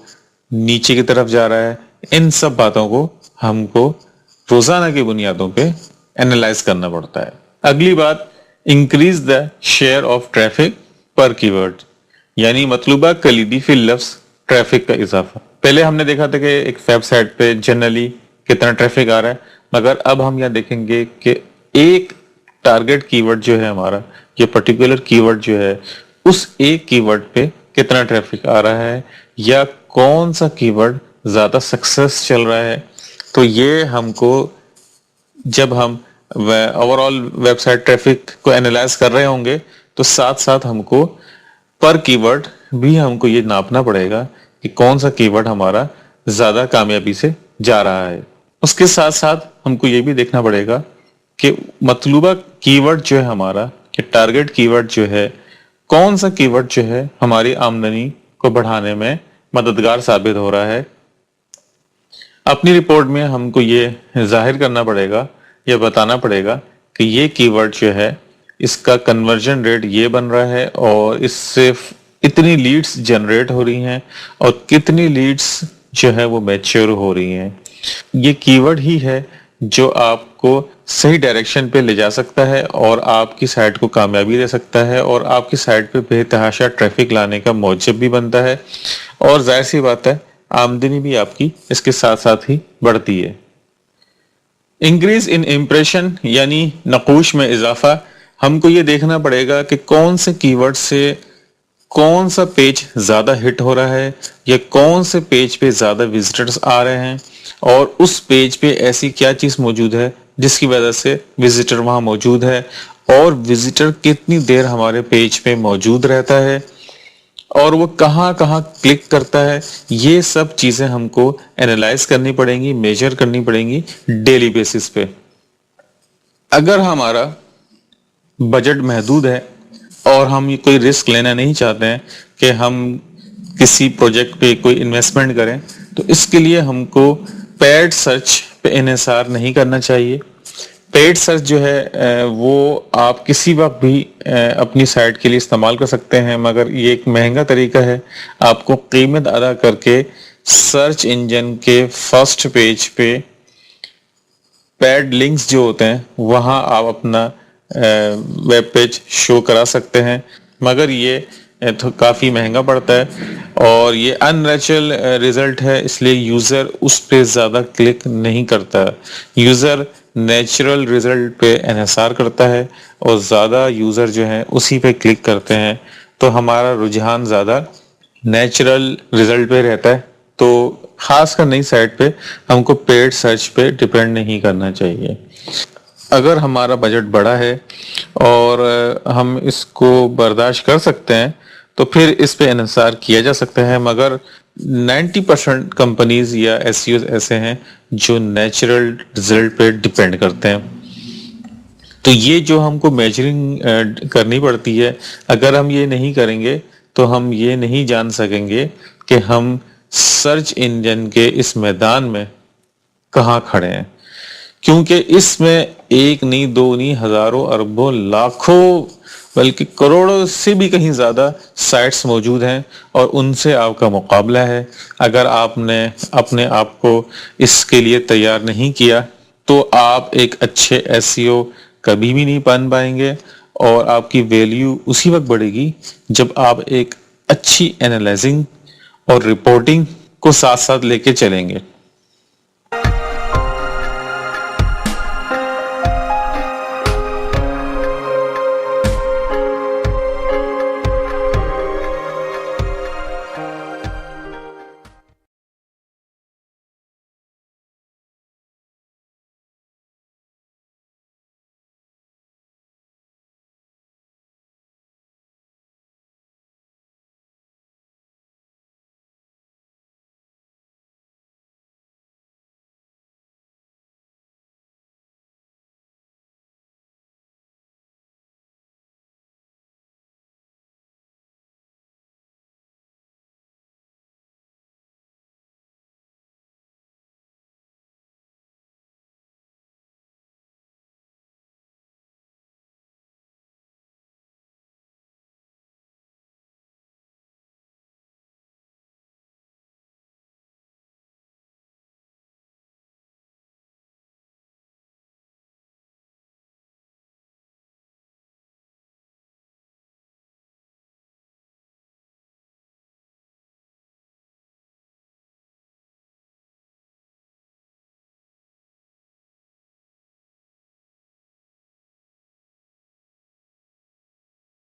نیچے کی طرف جا رہا ہے. ان سب باتوں کو ہم کو روزانہ کی بنیادوں پہ اینالائز کرنا پڑتا ہے. اگلی بات, increase the share of traffic پر کی ورڈ, یعنی مطلوبہ کلیدی فی لفظ ٹریفک کا اضافہ. پہلے ہم نے دیکھا تھا کہ ایک ویب سائٹ پہ جنرلی کتنا ٹریفک آ رہا ہے, مگر اب ہم یہ دیکھیں گے کہ ایک ٹارگٹ کی ورڈ جو ہے ہمارا, یہ پرٹیکولر کی ورڈ جو ہے, اس ایک کی ورڈ پہ کتنا ٹریفک آ رہا ہے یا کون سا کی ورڈ زیادہ سکسیس چل رہا ہے. تو یہ ہم کو جب ہم overall website traffic کو اینالائز کر رہے ہوں گے تو ساتھ ساتھ ہم کو پر کی ورڈ بھی ہم کو یہ ناپنا پڑے گا کہ کون سا کی ورڈ ہمارا زیادہ کامیابی سے جا رہا ہے. اس کے ساتھ ساتھ ہم کو یہ بھی دیکھنا پڑے گا کہ مطلوبہ کی ورڈ جو ہے ہمارا, کہ ٹارگٹ کی ورڈ جو ہے, کون سا کی ورڈ جو ہے ہماری آمدنی کو بڑھانے میں مددگار ثابت ہو رہا ہے. اپنی رپورٹ میں ہم کو یہ ظاہر کرنا پڑے گا یا بتانا پڑے گا کہ یہ کی ورڈ جو ہے اس کا کنورژن ریٹ یہ بن رہا ہے اور اس سے اتنی لیڈز جنریٹ ہو رہی ہیں اور کتنی لیڈز جو ہے وہ میچور ہو رہی ہیں. یہ کی ورڈ ہی ہے جو آپ کو صحیح ڈائریکشن پہ لے جا سکتا ہے اور آپ کی سائٹ کو کامیابی دے سکتا ہے اور آپ کی سائٹ پہ بے تحاشا ٹریفک لانے کا موجب بھی بنتا ہے, اور ظاہر سی بات ہے آمدنی بھی آپ کی اس کے ساتھ ساتھ ہی بڑھتی ہے. انکریز ان امپریشن یعنی نقوش میں اضافہ. ہم کو یہ دیکھنا پڑے گا کہ کون سے کی ورڈ سے کون سا پیج زیادہ ہٹ ہو رہا ہے یا کون سے پیج پہ زیادہ وزٹرز آ رہے ہیں, اور اس پیج پہ ایسی کیا چیز موجود ہے جس کی وجہ سے وزٹر وہاں موجود ہے, اور وزٹر کتنی دیر ہمارے پیج پہ موجود رہتا ہے اور وہ کہاں کہاں کلک کرتا ہے. یہ سب چیزیں ہم کو اینالائز کرنی پڑیں گی, میجر کرنی پڑیں گی ڈیلی بیسس پہ. اگر ہمارا بجٹ محدود ہے اور ہم کوئی رسک لینا نہیں چاہتے ہیں کہ ہم کسی پروجیکٹ پہ کوئی انویسٹمنٹ کریں, تو اس کے لیے ہم کو پیڈ سرچ پہ انحصار نہیں کرنا چاہیے. پیڈ سرچ جو ہے وہ آپ کسی وقت بھی اپنی سائٹ کے لیے استعمال کر سکتے ہیں, مگر یہ ایک مہنگا طریقہ ہے. آپ کو قیمت ادا کر کے سرچ انجن کے فرسٹ پیج پہ پیڈ لنکس جو ہوتے ہیں وہاں آپ اپنا ویب پیج شو کرا سکتے ہیں, مگر یہ تو کافی مہنگا پڑتا ہے اور یہ ان نیچرل ریزلٹ ہے, اس لیے یوزر اس پہ زیادہ کلک نہیں کرتا. یوزر نیچرل ریزلٹ پہ انحصار کرتا ہے اور زیادہ یوزر جو ہیں اسی پہ کلک کرتے ہیں, تو ہمارا رجحان زیادہ نیچرل ریزلٹ پہ رہتا ہے. تو خاص کر نئی سائٹ پہ ہم کو پیڈ سرچ پہ ڈپینڈ نہیں کرنا چاہیے. اگر ہمارا بجٹ بڑا ہے اور ہم اس کو برداشت کر سکتے ہیں تو پھر اس پہ انحصار کیا جا سکتا ہے, مگر 90% کمپنیز یا ایس ایس ایسے ہیں جو نیچرل رزلٹ پہ ڈیپینڈ کرتے ہیں. تو یہ جو ہم کو میجرنگ کرنی پڑتی ہے، اگر ہم یہ نہیں کریں گے تو ہم یہ نہیں جان سکیں گے کہ ہم سرچ انجن کے اس میدان میں کہاں کھڑے ہیں، کیونکہ اس میں ایک نہیں، دو نہیں، ہزاروں، اربوں، لاکھوں، بلکہ کروڑوں سے بھی کہیں زیادہ سائٹس موجود ہیں، اور ان سے آپ کا مقابلہ ہے۔ اگر آپ نے اپنے آپ کو اس کے لیے تیار نہیں کیا تو آپ ایک اچھے SEO کبھی بھی نہیں بن پائیں گے، اور آپ کی ویلیو اسی وقت بڑھے گی جب آپ ایک اچھی اینالائزنگ اور رپورٹنگ کو ساتھ ساتھ لے کے چلیں گے۔